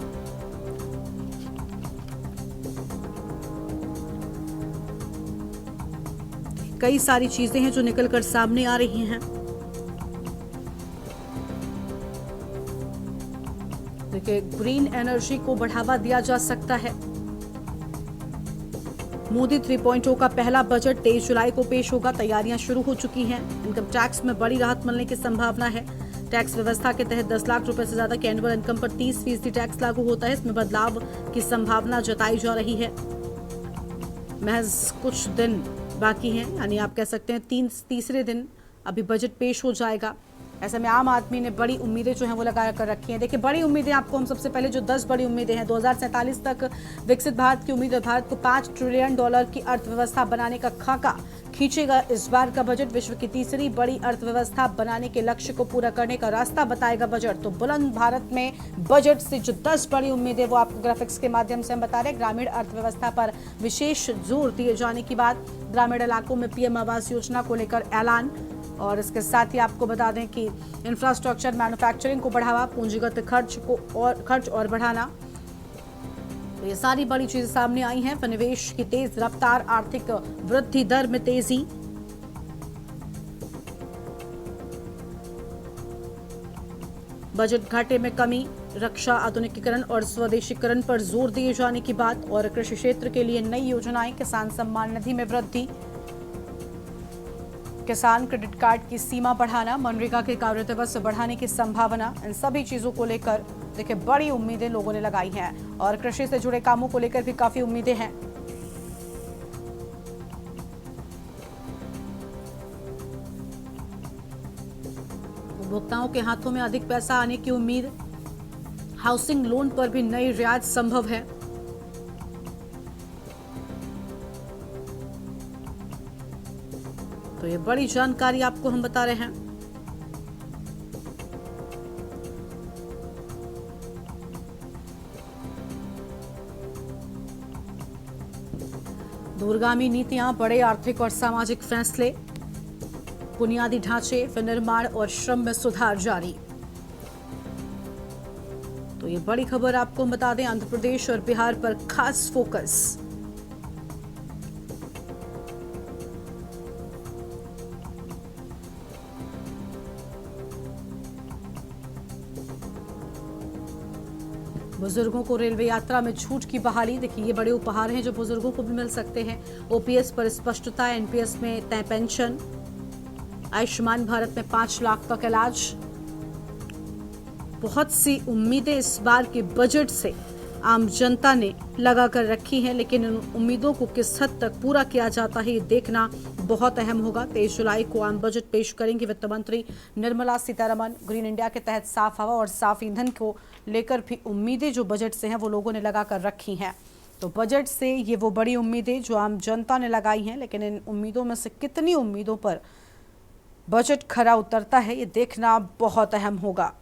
कई सारी चीजें हैं जो निकलकर सामने आ रही हैं। देखिए, ग्रीन एनर्जी को बढ़ावा दिया जा सकता है। मोदी 3.0 का पहला बजट 23 जुलाई को पेश होगा। तैयारियां शुरू हो चुकी हैं। इनकम टैक्स में बड़ी राहत मिलने की संभावना है। टैक्स व्यवस्था के तहत 10 लाख रुपए से ज्यादा के एनुअल इनकम पर 30% टैक्स लागू होता है। इसमें बदलाव की संभावना जताई जा रही है। महज कुछ दिन बाकी हैं, यानी आप कह सकते हैं तीसरे दिन अभी बजट पेश हो जाएगा। ऐसे में आम आदमी ने बड़ी उम्मीदें जो हैं वो लगा कर रखी हैं। देखिए, बड़ी उम्मीदें आपको हम सबसे पहले जो 10 बड़ी उम्मीदें हैं, 2047 तक विकसित भारत की उम्मीद है। भारत को $5 ट्रिलियन की अर्थव्यवस्था बनाने का खाका खींचेगा इस बार का बजट। विश्व की तीसरी बड़ी अर्थव्यवस्था बनाने के लक्ष्य को पूरा करने का रास्ता बताएगा बजट। तो बुलंद भारत में बजट से जो 10 बड़ी उम्मीदें वो आपको ग्राफिक्स के माध्यम से हम बता रहे हैं। ग्रामीण अर्थव्यवस्था पर विशेष जोर दिए जाने की बात, ग्रामीण इलाकों में पीएम आवास योजना को लेकर ऐलान और इसके साथ ही आपको बता दें कि इंफ्रास्ट्रक्चर, मैन्युफैक्चरिंग को बढ़ावा, पूंजीगत खर्च और बढ़ाना। तो ये सारी बड़ी चीजें सामने आई हैं। निवेश की तेज रफ्तार, आर्थिक वृद्धि दर में तेजी, बजट घाटे में कमी, रक्षा आधुनिकीकरण और स्वदेशीकरण पर जोर दिए जाने की बात और कृषि क्षेत्र के लिए नई योजनाएं, किसान सम्मान निधि में वृद्धि, किसान क्रेडिट कार्ड की सीमा बढ़ाना, मनरेगा के कार्य दिवस बढ़ाने की संभावना। इन सभी चीजों को लेकर देखिए बड़ी उम्मीदें लोगों ने लगाई हैं और कृषि से जुड़े कामों को लेकर भी काफी उम्मीदें हैं। उपभोक्ताओं के हाथों में अधिक पैसा आने की उम्मीद। हाउसिंग लोन पर भी नई रियायत संभव है। तो ये बड़ी जानकारी आपको हम बता रहे हैं। दूरगामी नीतियां, बड़े आर्थिक और सामाजिक फैसले, बुनियादी ढांचे, विनिर्माण और श्रम में सुधार जारी। तो ये बड़ी खबर आपको हम बता दें, आंध्र प्रदेश और बिहार पर खास फोकस। बुजुर्गों को रेलवे यात्रा में छूट की बहाली। देखिए, ये बड़े उपहार हैं जो बुजुर्गों को भी मिल सकते हैं। ओपीएस पर स्पष्टता, एनपीएस में तय पेंशन, आयुष्मान भारत में 5 लाख तक इलाज। बहुत सी उम्मीदें इस बार के बजट से आम जनता ने लगा कर रखी है, लेकिन इन उम्मीदों को किस हद तक पूरा किया जाता है ये देखना बहुत अहम होगा। 23 जुलाई को आम बजट पेश करेंगी वित्त मंत्री निर्मला सीतारमण। ग्रीन इंडिया के तहत साफ हवा और साफ ईंधन को लेकर भी उम्मीदें जो बजट से हैं वो लोगों ने लगा कर रखी हैं। तो बजट से ये वो बड़ी उम्मीदें जो आम जनता ने लगाई हैं, लेकिन इन उम्मीदों में से कितनी उम्मीदों पर बजट खरा उतरता है ये देखना बहुत अहम होगा।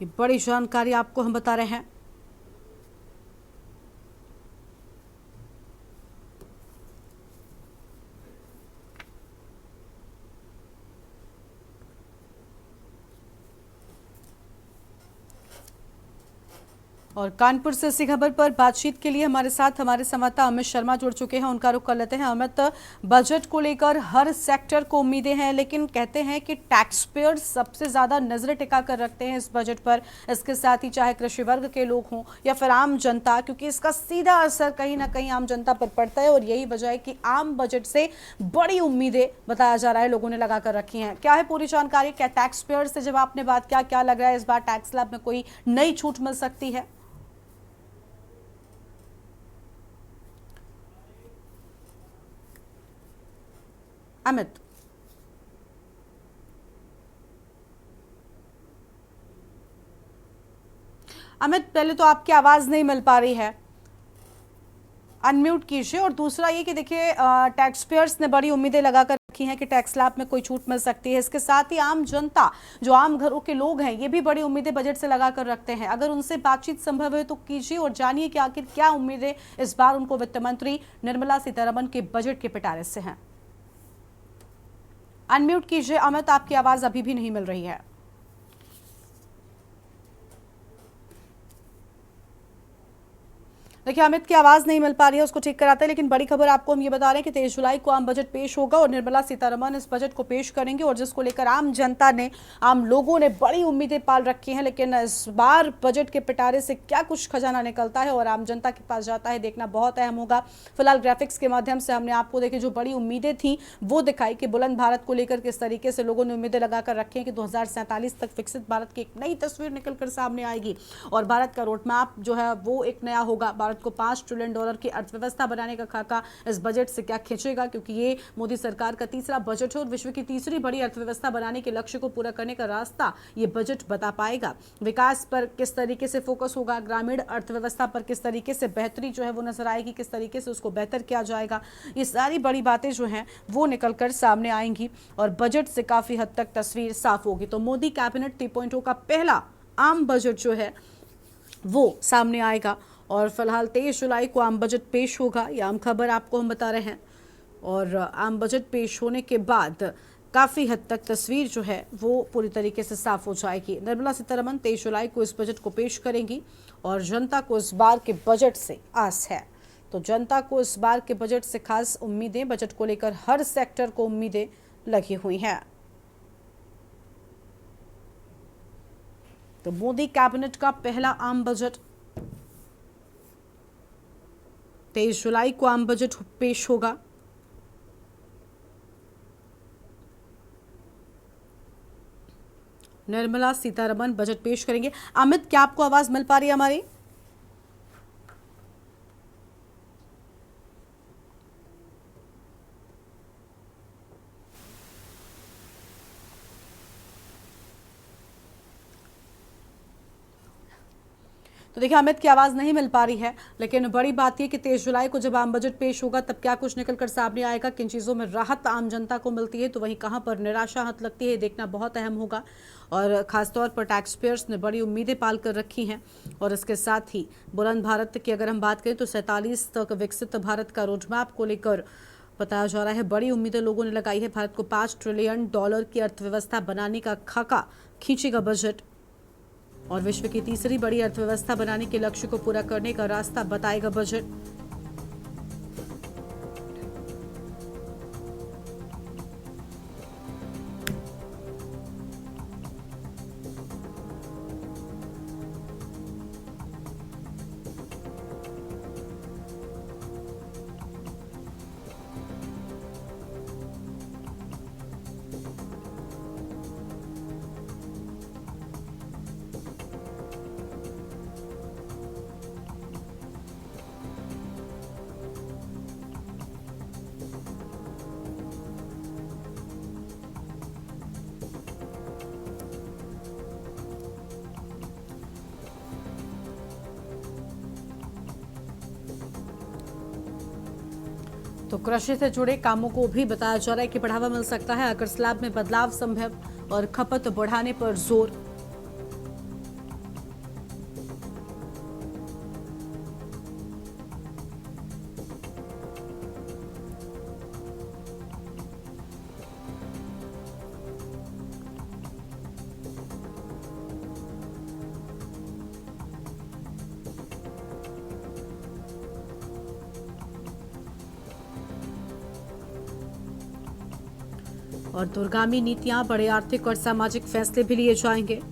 ये बड़ी जानकारी आपको हम बता रहे हैं। और कानपुर से इसी खबर पर बातचीत के लिए हमारे साथ हमारे संवाददाता अमित शर्मा जुड़ चुके हैं, उनका रुख कर लेते हैं। अमित, बजट को लेकर हर सेक्टर को उम्मीदें हैं, लेकिन कहते हैं कि टैक्स पेयर सबसे ज्यादा नजरें टिका कर रखते हैं इस बजट पर। इसके साथ ही चाहे कृषि वर्ग के लोग हों या फिर आम जनता, क्योंकि इसका सीधा असर कहीं ना कहीं आम जनता पर पड़ता है और यही वजह है कि आम बजट से बड़ी उम्मीदें बताया जा रहा है लोगों ने लगा कर रखी हैं। क्या है पूरी जानकारी? क्या टैक्स पेयर से जब आपने बात किया, क्या लग रहा है इस बार टैक्स स्लैब में कोई नई छूट मिल सकती है? अमित, पहले तो आपकी आवाज नहीं मिल पा रही है, अनम्यूट कीजिए। और दूसरा ये कि देखिए, टैक्स पेयर्स ने बड़ी उम्मीदें लगाकर रखी हैं कि टैक्स स्लैब में कोई छूट मिल सकती है। इसके साथ ही आम जनता, जो आम घरों के लोग हैं, ये भी बड़ी उम्मीदें बजट से लगाकर रखते हैं। अगर उनसे बातचीत संभव है तो कीजिए और जानिए कि आखिर क्या उम्मीदें इस बार उनको वित्त मंत्री निर्मला सीतारमण के बजट के पिटारे से हैं। अनम्यूट कीजिए अमित, आपकी आवाज अभी भी नहीं मिल रही है। देखिए, अमित की आवाज नहीं मिल पा रही है, उसको ठीक कराते हैं। लेकिन बड़ी खबर आपको हम ये बता रहे हैं कि 23 जुलाई को आम बजट पेश होगा और निर्मला सीतारमण इस बजट को पेश करेंगे, और जिसको लेकर आम जनता ने, आम लोगों ने बड़ी उम्मीदें पाल रखी हैं। लेकिन इस बार बजट के पिटारे से क्या कुछ खजाना निकलता है और आम जनता के पास जाता है, देखना बहुत अहम होगा। फिलहाल ग्राफिक्स के माध्यम से हमने आपको देखिए जो बड़ी उम्मीदें थी वो दिखाई कि बुलंद भारत को लेकर किस तरीके से लोगों ने उम्मीदें लगाकर रखी हैं कि 2047 तक विकसित भारत की एक नई तस्वीर निकलकर सामने आएगी और भारत का रोड मैप जो है वो एक नया होगा। भारत को $5 ट्रिलियन की अर्थव्यवस्था बनाने का खाका इस बजट से क्या खींचेगा, क्योंकि ये मोदी सरकार का तीसरा बजट है और विश्व की तीसरी बड़ी अर्थव्यवस्था बनाने के लक्ष्य को पूरा करने का रास्ता ये बजट बता पाएगा। विकास पर किस तरीके से फोकस होगा, ग्रामीण अर्थव्यवस्था पर किस तरीके से बेहतरी जो है वो नजर आएगी, किस तरीके से उसको बेहतर किया जाएगा, ये सारी बड़ी बातें जो हैं वो निकलकर सामने आएंगी और बजट से काफी हद तक तस्वीर साफ होगी। तो मोदी कैबिनेट 3.0 का पहला आम बजट जो है वो सामने आएगा और फिलहाल 23 जुलाई को आम बजट पेश होगा, ये आम खबर आपको हम बता रहे हैं। और आम बजट पेश होने के बाद काफ़ी हद तक तस्वीर जो है वो पूरी तरीके से साफ हो जाएगी। निर्मला सीतारमण 23 जुलाई को इस बजट को पेश करेंगी और जनता को इस बार के बजट से आस है। तो जनता को इस बार के बजट से खास उम्मीदें, बजट को लेकर हर सेक्टर को उम्मीदें लगी हुई हैं। तो मोदी कैबिनेट का पहला आम बजट 23 जुलाई को आम बजट पेश होगा। निर्मला सीतारमण बजट पेश करेंगे। अमित, क्या आपको आवाज मिल पा रही है हमारी? तो देखिए, अमित की आवाज़ नहीं मिल पा रही है, लेकिन बड़ी बात यह कि 23 जुलाई को जब आम बजट पेश होगा तब क्या कुछ निकलकर सामने आएगा, किन चीज़ों में राहत आम जनता को मिलती है तो वहीं कहां पर निराशा हाथ लगती है, देखना बहुत अहम होगा। और ख़ासतौर पर टैक्स पेयर्स ने बड़ी उम्मीदें पाल कर रखी हैं और इसके साथ ही बुलंद भारत की अगर हम बात करें तो 47 तक विकसित भारत का रोड मैप को लेकर बताया जा रहा है। बड़ी उम्मीदें लोगों ने लगाई है। भारत को $5 ट्रिलियन की अर्थव्यवस्था बनाने का खाका खींचेगा बजट और विश्व की तीसरी बड़ी अर्थव्यवस्था बनाने के लक्ष्य को पूरा करने का रास्ता बताएगा बजट। तो कृषि से जुड़े कामों को भी बताया जा रहा है कि बढ़ावा मिल सकता है अगर स्लैब में बदलाव संभव और खपत बढ़ाने पर जोर। और दूरगामी नीतियां, बड़े आर्थिक और सामाजिक फैसले भी लिए जाएंगे।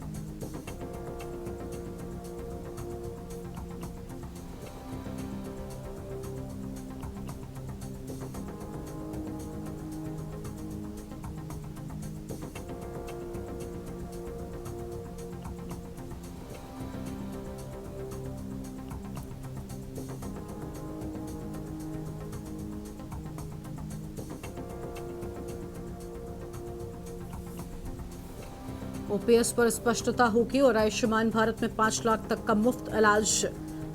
ओपीएस पर स्पष्टता होगी और आयुष्मान भारत में 5 लाख तक का मुफ्त इलाज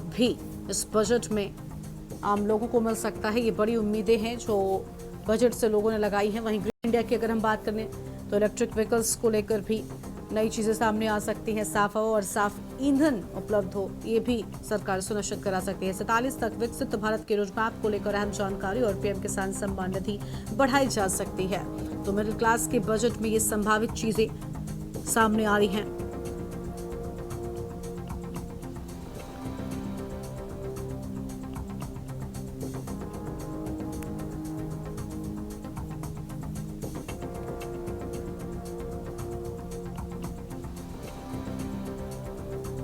भी इस बजट में आम लोगों को मिल सकता है। ये बड़ी उम्मीदें हैं जो बजट से लोगों ने लगाई हैं। वहीं ग्रीन इंडिया की अगर हम बात करें तो इलेक्ट्रिक व्हीकल्स को लेकर भी नई चीजें सामने आ सकती हैं। साफ हवा और साफ ईंधन उपलब्ध हो, ये भी सरकार सुनिश्चित करा सकती है। 47 तक विकसित भारत के रोडमैप को लेकर अहम जानकारी और पीएम किसान सम्मान निधि बढ़ाई जा सकती है। तो मिडिल क्लास के बजट में ये संभावित चीजें सामने आ रही हैं।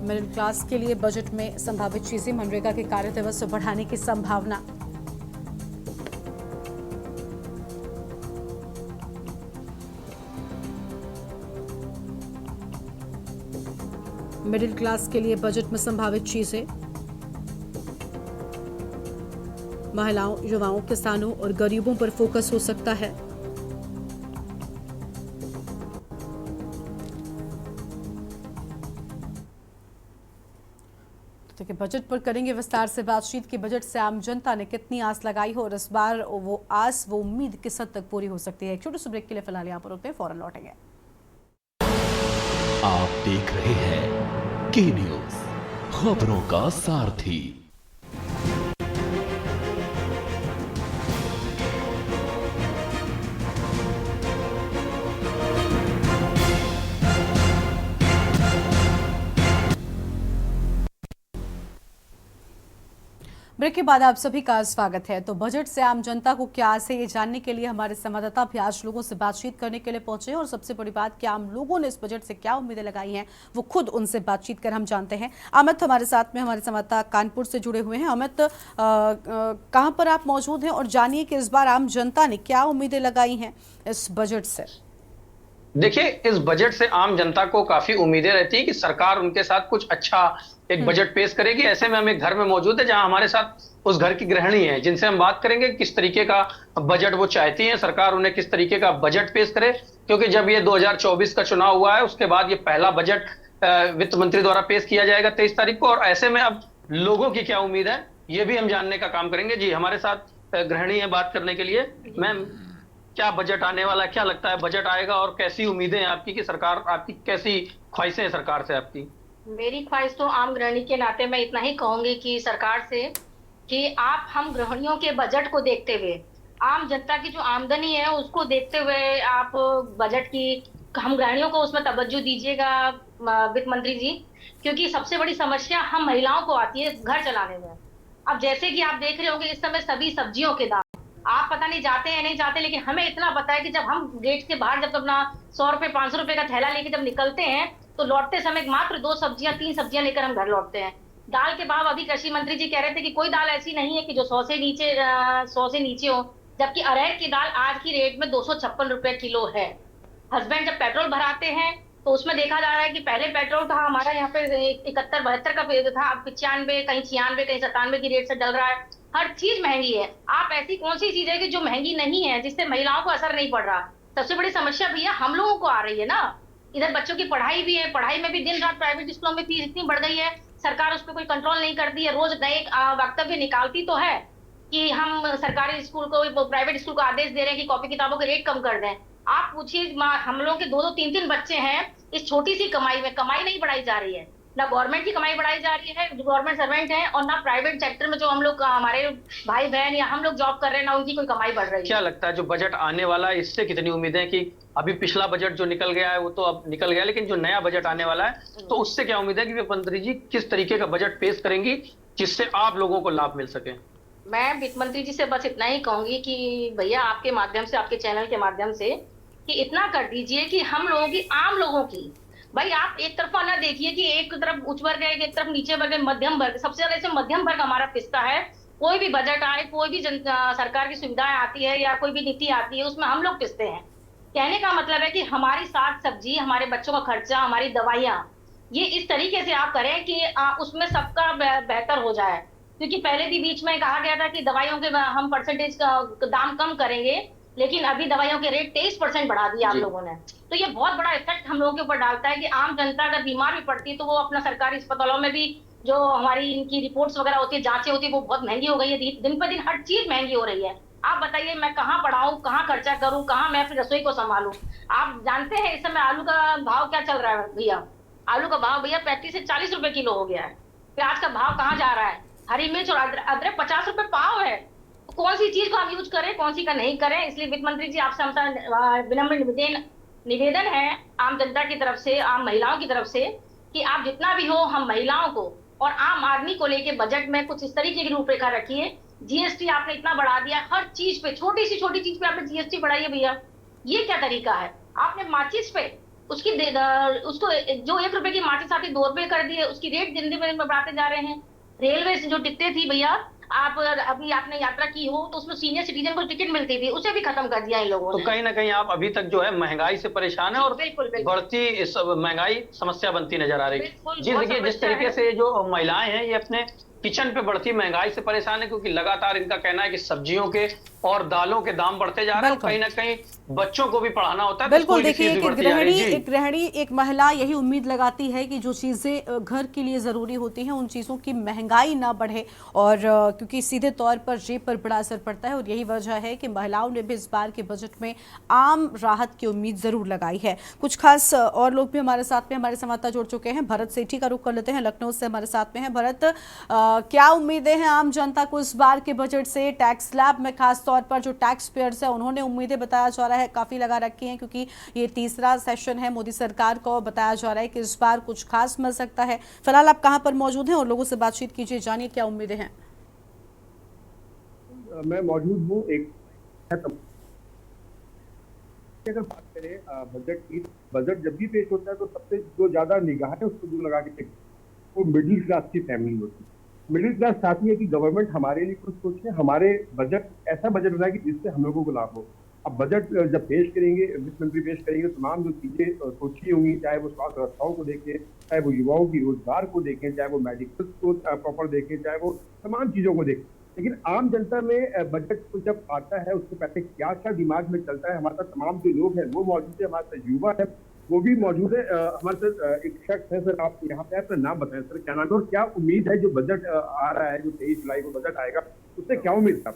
मिडिल क्लास के लिए बजट में संभावित चीजें, मनरेगा के कार्य दिवस बढ़ाने की संभावना। मिडिल क्लास के लिए बजट में संभावित चीजें, महिलाओं, युवाओं, किसानों और गरीबों पर फोकस हो सकता है। देखिए, बजट पर करेंगे विस्तार से बातचीत कि बजट से आम जनता ने कितनी आस लगाई हो और इस बार वो आस, वो उम्मीद किस हद तक पूरी हो सकती है। एक छोटे से ब्रेक के लिए फिलहाल यहाँ पर रुकते हैं, फौरन लौटेंगे। आप देख रहे हैं के न्यूज, खबरों का सारथी। ब्रेक के बाद आप सभी का स्वागत है। तो बजट से आम जनता को क्या आस है, ये जानने के लिए हमारे संवाददाता भी आज लोगों से बातचीत करने के लिए पहुंचे हैं। और सबसे बड़ी बात कि आम लोगों ने इस बजट से क्या उम्मीदें लगाई हैं, वो खुद उनसे बातचीत कर हम जानते हैं। अमित हमारे साथ में, हमारे संवाददाता कानपुर से जुड़े हुए हैं। अमित, कहाँ पर आप मौजूद हैं और जानिए कि इस बार आम जनता ने क्या उम्मीदें लगाई हैं इस बजट से। देखिए, इस बजट से आम जनता को काफी उम्मीदें रहती है कि सरकार उनके साथ कुछ अच्छा एक बजट पेश करेगी। ऐसे में हम एक घर में मौजूद है जहां हमारे साथ उस घर की गृहिणी है, जिनसे हम बात करेंगे किस तरीके का बजट वो चाहती हैं, सरकार उन्हें किस तरीके का बजट पेश करे। क्योंकि जब ये 2024 का चुनाव हुआ है, उसके बाद ये पहला बजट वित्त मंत्री द्वारा पेश किया जाएगा 23 तारीख को। और ऐसे में अब लोगों की क्या उम्मीद है, ये भी हम जानने का काम करेंगे। जी, हमारे साथ गृहिणी है बात करने के लिए। मैम, क्या बजट आने वाला है, क्या लगता है बजट आएगा और कैसी उम्मीदें हैं आपकी कि सरकार, आपकी कैसी ख्वाहिशें हैं सरकार से आपकी? मेरी ख्वाहिश तो आम गृहिणी के नाते मैं इतना ही कहूंगी कि सरकार से कि आप हम गृहिणियों के बजट को देखते हुए, आम जनता की जो आमदनी है उसको देखते हुए आप बजट की, हम गृहिणियों को उसमें तवज्जो दीजिएगा वित्त मंत्री जी। क्योंकि सबसे बड़ी समस्या हम महिलाओं को आती है घर चलाने में। अब जैसे कि आप देख रहे होंगे इस समय सभी सब्जियों के दाम, आप पता नहीं जाते हैं नहीं जाते, लेकिन हमें इतना पता है कि जब हम गेट के बाहर जब अपना 100 रुपए 500 रुपए का थैला लेके जब निकलते हैं तो लौटते समय मात्र 2 सब्जियां 3 सब्जियां लेकर हम घर लौटते हैं। दाल के भाव, अभी कृषि मंत्री जी कह रहे थे कि कोई दाल ऐसी नहीं है कि जो 100 से नीचे हो, जबकि अरहर की दाल आज की रेट में 256 रुपए किलो है। हस्बैंड जब पेट्रोल भराते हैं तो उसमें देखा जा रहा है कि पहले पेट्रोल था हमारा यहाँ पे 71-72 का था, अब 95, कहीं 96, कहीं 97 की रेट से डल रहा है। हर चीज महंगी है। आप ऐसी कौन सी चीज है कि जो महंगी नहीं है, जिससे महिलाओं को असर नहीं पड़ रहा? सबसे बड़ी समस्या भैया हम लोगों को आ रही है ना। इधर बच्चों की पढ़ाई भी है, पढ़ाई में भी दिन रात प्राइवेट स्कूलों में फीस इतनी बढ़ गई है, सरकार उस पर कोई कंट्रोल नहीं करती है, रोज नए वक्तव्य निकालती तो है, कि हम सरकारी स्कूल को प्राइवेट स्कूल को आदेश दे रहे हैं कि कॉपी किताबों के रेट कम कर दें। आप पूछिए, हम लोगों के 2-2, 3-3 बच्चे हैं, इस छोटी सी कमाई में कमाई नहीं बढ़ाई जा रही है, ना गवर्नमेंट की कमाई बढ़ाई जा रही है, जो गवर्नमेंट सर्वेंट है, और ना प्राइवेट सेक्टर में जो हम लोग हमारे भाई बहन या हम लोग जॉब कर रहे हैं, ना उनकी कोई कमाई बढ़ रही है। क्या लगता है जो बजट आने वाला है इससे कितनी उम्मीदें कि अभी पिछला बजट जो निकल गया है वो तो अब निकल गया, लेकिन जो नया बजट आने वाला है तो उससे क्या उम्मीद है कि वित्त मंत्री जी किस तरीके का बजट पेश करेंगी जिससे आप लोगों को लाभ मिल सके? मैं वित्त मंत्री जी से बस इतना ही कहूंगी कि भैया आपके माध्यम से, आपके चैनल के माध्यम से, कि इतना कर दीजिए कि हम लोगों की, आम लोगों की, भाई आप एक तरफा ना देखिए कि एक तरफ उच्च वर्ग है, एक तरफ नीचे वर्ग है, मध्यम वर्ग, सबसे ज्यादा इसे मध्यम वर्ग हमारा पिसता है। कोई भी बजट आए, कोई भी सरकार की सुविधाएं आती है या कोई भी नीति आती है, उसमें हम लोग पिसते हैं। कहने का मतलब है कि हमारी साग सब्जी, हमारे बच्चों का खर्चा, हमारी दवाइयां, ये इस तरीके से आप करें कि उसमें सबका बेहतर हो जाए। क्योंकि पहले भी बीच में कहा गया था कि दवाइयों के हम परसेंटेज का दाम कम करेंगे, लेकिन अभी दवाइयों के रेट 23% बढ़ा दिए आप लोगों ने। तो ये बहुत बड़ा इफेक्ट हम लोगों के ऊपर डालता है कि आम जनता अगर बीमार भी पड़ती है तो वो अपना सरकारी अस्पतालों में भी, जो हमारी इनकी रिपोर्ट्स वगैरह होती है, जांचें होती है, वो बहुत महंगी हो गई है, दिन पर दिन हर चीज महंगी हो रही है। आप बताइए मैं कहाँ पढ़ाऊँ, कहाँ खर्चा करूँ, कहाँ मैं अपनी रसोई को संभालूं? आप जानते हैं इस समय आलू का भाव क्या चल रहा है भैया? आलू का भाव भैया 35 से 40 रुपए किलो हो गया है। प्याज का भाव कहाँ जा रहा है? हरी मिर्च और अदरक 50 रुपए पाव है। कौन सी चीज को हम यूज करें, कौन सी का नहीं करें? इसलिए वित्त मंत्री जी आपसे हमारा विनम्र निवेदन है आम जनता की तरफ से, आम महिलाओं की तरफ से, कि आप जितना भी हो, हम महिलाओं को और आम आदमी को लेके बजट में कुछ इस तरीके की रूपरेखा रखिए। जीएसटी आपने इतना बढ़ा दिया, हर चीज पे, छोटी सी छोटी चीज पे आपने जीएसटी बढ़ाई है भैया, ये क्या तरीका है? आपने माचिस पे उसको जो 1 रुपए की माचिस आती 2 रुपए कर दिए, उसकी रेट दिन दिन में बढ़ाते जा रहे हैं। रेलवे से जो टिकटें थी भैया, आप अभी आपने यात्रा की हो तो उसमें सीनियर सिटीजन को टिकट मिलती थी, उसे भी खत्म कर दिया इन लोगों ने। तो कहीं ना कहीं आप अभी तक जो है महंगाई से परेशान है और बढ़ती इस महंगाई समस्या बनती नजर आ रही है। जी देखिए, जिस तरीके से जो महिलाएं हैं ये अपने किचन पे बढ़ती महंगाई से परेशान है, क्योंकि लगातार इनका कहना है कि सब्जियों के और दालों के दाम बढ़ते जा रहे हैं, कहीं ना कहीं बच्चों को भी पढ़ाना होता है। बिल्कुल, देखिए एक गृहिणी, एक महिला यही उम्मीद लगाती है कि जो चीज़ें घर के लिए ज़रूरी होती हैं उन चीज़ों की महंगाई ना बढ़े, और क्योंकि सीधे तौर पर जेब पर बड़ा असर पड़ता है, और यही वजह है कि महिलाओं ने भी इस बार के बजट में आम राहत की उम्मीद ज़रूर लगाई है। कुछ खास और लोग भी हमारे साथ में, हमारे संवाददाता जुड़ चुके हैं। भरत सेठी का रुख कर लेते हैं, लखनऊ से हमारे साथ में हैं। भरत, क्या उम्मीदें हैं आम जनता को इस बार के बजट से? टैक्स स्लैब में खास तौर पर जो टैक्स पेयर्स है उन्होंने उम्मीदें, बताया जा रहा है, काफी लगा रखी हैं, क्योंकि ये तीसरा सेशन है मोदी सरकार को। बताया जा रहा है कि इस बार कुछ खास मिल सकता है। फिलहाल आप कहां पर मौजूद हैं और लोगों से बातचीत कीजिए, जानिए क्या उम्मीदें हैं। मैं मौजूद हूँ एक, अगर बात करें बजट की, बजट जब भी पेश होता है तो सबसे जो ज्यादा निगाहें उसको जो लगा के वो मिडिल क्लास की फैमिली होती है। मिडिल क्लास चाहती है कि गवर्नमेंट हमारे लिए कुछ सोचे, हमारे बजट ऐसा बजट बनाए कि जिससे हम लोगों को लाभ हो। अब बजट जब पेश करेंगे, वित्त मंत्री पेश करेंगे, तमाम जो चीजें सोची होंगी, चाहे वो स्वास्थ्य व्यवस्थाओं को देखें, चाहे वो युवाओं की रोजगार को देखें, चाहे वो मेडिकल को प्रॉपर देखें, चाहे वो तमाम चीजों को देखें। लेकिन आम जनता में बजट को जब आता है उससे पहले क्या क्या दिमाग में चलता है, हमारे साथ तमाम जो लोग हैं वो मौजूद है, हमारे साथ युवा है वो भी मौजूद है। हमारे साथ एक शख्स है, सर आप यहाँ पे अपना नाम बताएं सर, क्या नाम है और क्या उम्मीद है जो बजट आ रहा है, जो 23 जुलाई को बजट आएगा, उससे क्या उम्मीद है?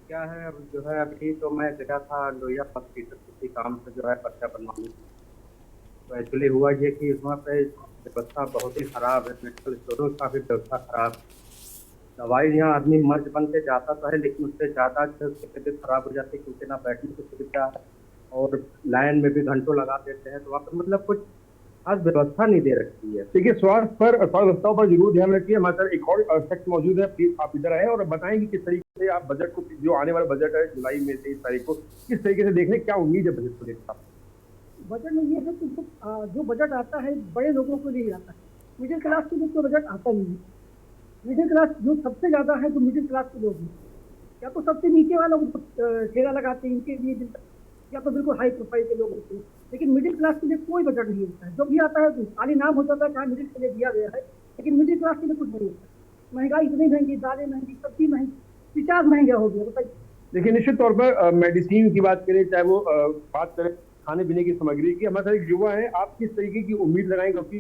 क्या है, अब जो है अभी तो मैं गया था लोहिया हॉस्पिटल किसी काम से जो है पर्चा बनवाने, तो एक्चुअली हुआ ये कि वहाँ पे व्यवस्था बहुत ही खराब है, मेडिकल स्टोरों का भी व्यवस्था खराब, दवाई यहाँ आदमी मर्ज बन के जाता तो है लेकिन उससे ज़्यादा तबीयत खराब हो जाती है, क्योंकि ना बैठने की सुविधा है और लाइन में भी घंटों लगा देते हैं, तो वहाँ पर मतलब कुछ खास व्यवस्था नहीं दे रखी है। देखिए, स्वास्थ्य व्यवस्थाओं पर जरूर ध्यान रखिए। हमारे साथ एक और शख्स मौजूद है, प्लीज आप इधर आए और बताएंगे किस तरीके से आप बजट को, जो आने वाला बजट है जुलाई में 23 तारीख को, किस तरीके से देख रहे, क्या उम्मीद है बजट को लेकर? बजट में ये है कि जो बजट आता है बड़े लोगों को नहीं आता है, मिडिल क्लास के लिए तो बजट आता नहीं है। मिडिल क्लास जो सबसे ज्यादा है, जो मिडिल क्लास के लोग हैं, या तो सबसे नीचे वाला ठेला लगाते हैं इनके लिए, या तो बिल्कुल हाई प्रोफाइल के लोग होते हैं, लेकिन मिडिल क्लास के लिए कोई बजट नहीं होता है। जो भी आता है खाली नाम हो जाता है, कहाँ मिडिल के लिए दिया गया है, लेकिन मिडिल क्लास के लिए कुछ नहीं होता। महंगाई इतनी महंगी, दालें महंगी, सब्जी महंगी, रिचार्ज महंगा हो गया, बताइए। देखिए, निश्चित तौर पर मेडिसिन की बात करें, चाहे वो बात करें खाने पीने की सामग्री की। हमारे साथ युवा है, आप किस तरीके की उम्मीद लगाएंगे? क्योंकि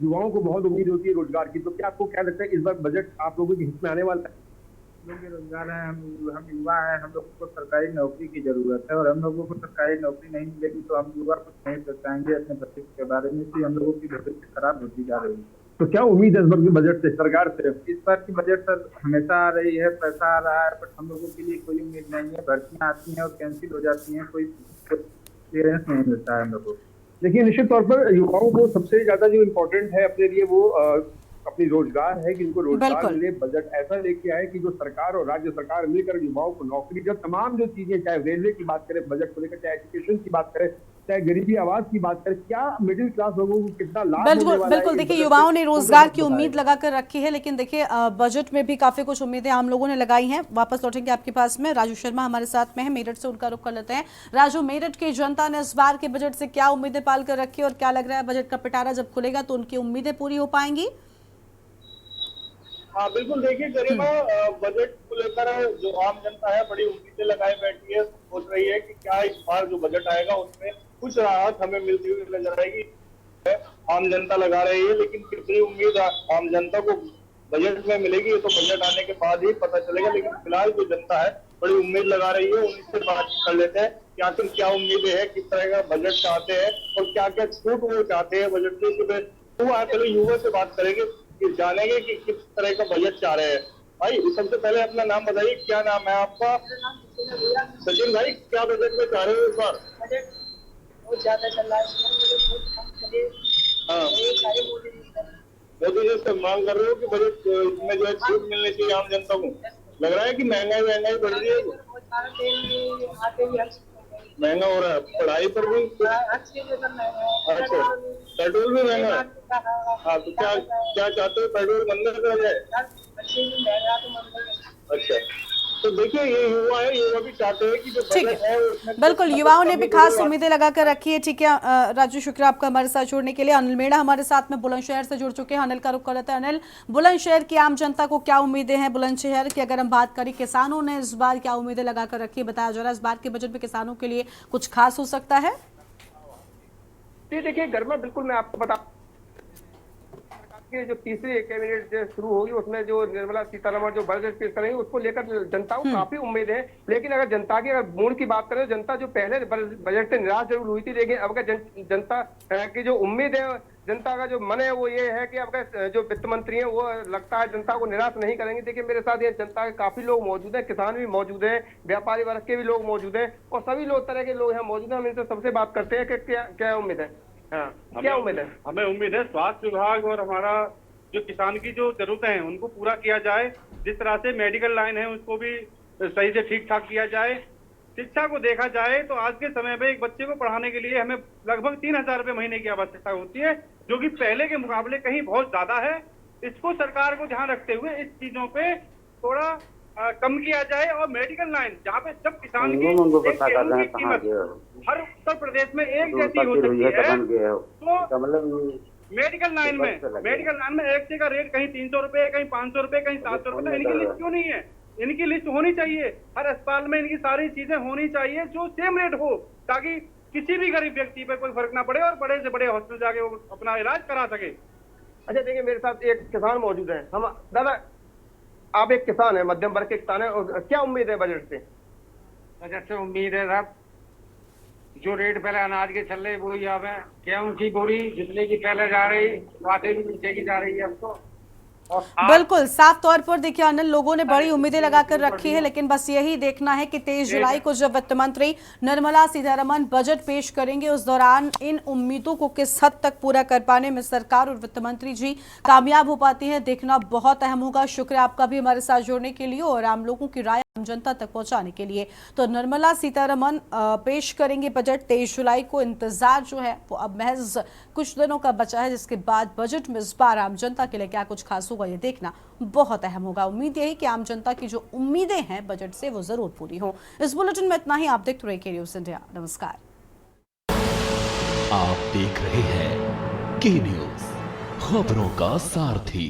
युवाओं को बहुत उम्मीद होती है रोजगार की, तो क्या आपको क्या लगता है इस बार बजट आप लोगों के हित में आने वाला है? लोग रोजगार है, हम युवा हैं, हम लोगों को सरकारी नौकरी की जरूरत है, और हम लोगों को सरकारी नौकरी नहीं मिलेगी तो हम युवा कुछ नहीं कर पाएंगे अपने भविष्य के बारे में, कि हम लोगों की भविष्य खराब होती जा रही है। तो क्या उम्मीद है इस बार के बजट से, सरकार से? इस बार की बजट सर हमेशा आ रही है, पैसा आ रहा है, बट हम लोगों के लिए कोई उम्मीद नहीं है। भर्तियां आती हैं और कैंसिल हो जाती हैं, कोई क्लियरेंस नहीं मिलता है हम लोगों को। देखिए, निश्चित तौर पर युवाओं को सबसे ज्यादा जो इम्पोर्टेंट है अपने लिए वो अपनी रोजगार है, कि इनको रोजगार मिले। बजट ऐसा लेके आए कि जो सरकार और राज्य सरकार मिलकर युवाओं को नौकरी, जब तमाम जो चीजें, चाहे रेलवे की बात करें बजट को लेकर, चाहे एजुकेशन की बात करें, चाहे गरीबी आवाज की बात करें, क्या मिडिल क्लास लोगों को कितना लाभ होने वाला है? बिल्कुल, देखिए युवाओं ने रोजगार की उम्मीद लगाकर रखी है, लेकिन देखिए बजट में भी काफी कुछ उम्मीदें आम लोगों ने लगाई हैं। वापस लौटेंगे आपके पास में, राजू शर्मा हमारे साथ में है, मेरठ से, उनका रुख कर लेते हैं। राजू, मेरठ की जनता ने इस बार के बजट से क्या उम्मीदें पाल कर रखी और क्या लग रहा है बजट का पिटारा जब खुलेगा तो उनकी उम्मीदें पूरी हो पाएंगी? हाँ बिल्कुल, देखिए गरिमा, बजट को लेकर जो आम जनता है बड़ी उम्मीदें लगाए बैठी है, सोच रही है कि क्या इस बार जो बजट आएगा उसमें कुछ राहत हमें मिलती हुई नजर आएगी। आम जनता लगा रही है, लेकिन कितनी उम्मीद आम जनता को बजट में मिलेगी ये तो बजट आने के बाद ही पता चलेगा। लेकिन फिलहाल जो जनता है बड़ी उम्मीद लगा रही है, उनसे बात कर लेते हैं कि आखिर क्या उम्मीदें हैं, किस तरह का बजट चाहते हैं और क्या क्या छूट वो चाहते हैं बजट में। पहले युवा से बात करेंगे कि जानेंगे कि किस तरह का बजट चाह रहे हैं। भाई सबसे पहले अपना नाम बताइए, क्या नाम है आपका? सचिन भाई, क्या बजट में चाह रहे हो इस बार? बहुत ज्यादा चल रहा है। हाँ, मोदी जी से मांग कर रहे हो कि बजट में जो है छूट मिलनी चाहिए आम जनता को? लग रहा है कि महंगाई बढ़ रही है, महंगा हो रहा है, पढ़ाई पर भी। अच्छा, पेट्रोल भी महंगा है। हाँ, तो क्या चाहते हो, पेट्रोल बंद कर जाए? अच्छा, तो देखिए ये युवा है, युवा भी चाहते हैं कि जो बजट है उसमें बिल्कुल, युवाओं ने भी खास उम्मीदें लगाकर रखी है। ठीक है राजू, शुक्रिया आपका हमारे साथ जुड़ने के लिए। अनिल मेड़ा हमारे साथ में बुलंदशहर से जुड़ चुके हैं, अनिल का रुख कर लेते हैं। अनिल, बुलंदशहर की आम जनता को क्या उम्मीदें हैं? बुलंदशहर की अगर हम बात करें, किसानों ने इस बार क्या उम्मीदें लगाकर रखी है, बताया जा रहा है इस बार के बजट में किसानों के लिए कुछ खास हो सकता है? जी देखिए गर्मा, बिल्कुल मैं आपको बता कि जो तीसरी कैबिनेट जो शुरू होगी उसमें जो निर्मला सीतारमण जो बजट पेश करेंगे उसको लेकर जनता को काफी उम्मीद है। लेकिन अगर जनता की अगर मूड की बात करें तो जनता जो पहले बजट से निराश जरूर हुई थी, लेकिन अब का जनता की जो उम्मीद है, जनता का जो मन है वो ये है कि अब जो वित्त मंत्री है वो लगता है जनता को निराश नहीं करेंगे। देखिए मेरे साथ ये जनता के काफी लोग मौजूद हैं, किसान भी मौजूद हैं, व्यापारी वर्ग के भी लोग मौजूद हैं और सभी लोग तरह के लोग यहाँ मौजूद हैं। हम इनसे सबसे बात करते हैं कि क्या उम्मीद है। हाँ, क्या उम्मीद है? हमें उम्मीद है स्वास्थ्य विभाग और हमारा जो किसान की जो जरूरतें हैं उनको पूरा किया जाए। जिस तरह से मेडिकल लाइन है उसको भी सही से ठीक ठाक किया जाए। शिक्षा को देखा जाए तो आज के समय में एक बच्चे को पढ़ाने के लिए हमें लगभग 3,000 रुपये महीने की आवश्यकता होती है, जो कि पहले के मुकाबले कहीं बहुत ज्यादा है। इसको सरकार को ध्यान रखते हुए इस चीजों पे थोड़ा कम किया जाए। और मेडिकल लाइन जहाँ पे जब किसान की कीमत हर उत्तर प्रदेश में एक जैसी हो सकती है, तो मेडिकल लाइन में एक से का रेट कहीं 300 रुपए, कहीं 500 रुपए, कहीं 700 रुपए। इनकी लिस्ट क्यों नहीं है? इनकी लिस्ट होनी चाहिए, हर अस्पताल में इनकी सारी चीजें होनी चाहिए जो सेम रेट हो, ताकि किसी भी गरीब व्यक्ति पे कोई फर्क ना पड़े और बड़े से बड़े हॉस्पिटल जाके वो अपना इलाज करा सके। अच्छा देखिए मेरे साथ एक किसान मौजूद है। हम दादा, आप एक किसान है, मध्यम वर्ग के किसान है, और क्या उम्मीद है बजट से? बजट से उम्मीद है साहब, जो रेट पहले अनाज के चल रहे वही अब है, गेहूं की बोरी जितने की पहले जा रही वाटे भी नीचे की जा रही है अब तो। बिल्कुल, साफ तौर पर देखिए अनिल, लोगों ने बड़ी उम्मीदें लगाकर रखी है, लेकिन बस यही देखना है कि 23 जुलाई को जब वित्त मंत्री निर्मला सीतारमण बजट पेश करेंगे उस दौरान इन उम्मीदों को किस हद तक पूरा कर पाने में सरकार और वित्त मंत्री जी कामयाब हो पाती है, देखना बहुत अहम होगा। शुक्रिया आपका भी हमारे साथ जुड़ने के लिए और आम लोगों की राय आम जनता तक पहुंचाने के लिए। तो निर्मला सीतारमण पेश करेंगे बजट 23 जुलाई को। इंतजार जो है वो अब महज कुछ दिनों का बचा है, जिसके बाद बजट में इस बार आम जनता के लिए क्या कुछ खास होगा ये देखना बहुत अहम होगा। उम्मीद यही कि आम जनता की जो उम्मीदें हैं बजट से वो जरूर पूरी हो। इस बुलेटिन में इतना ही। आप देखते रहिए के न्यूज़ इंडिया। नमस्कार। आप देख रहे हैं के न्यूज़, खबरों का सारथी।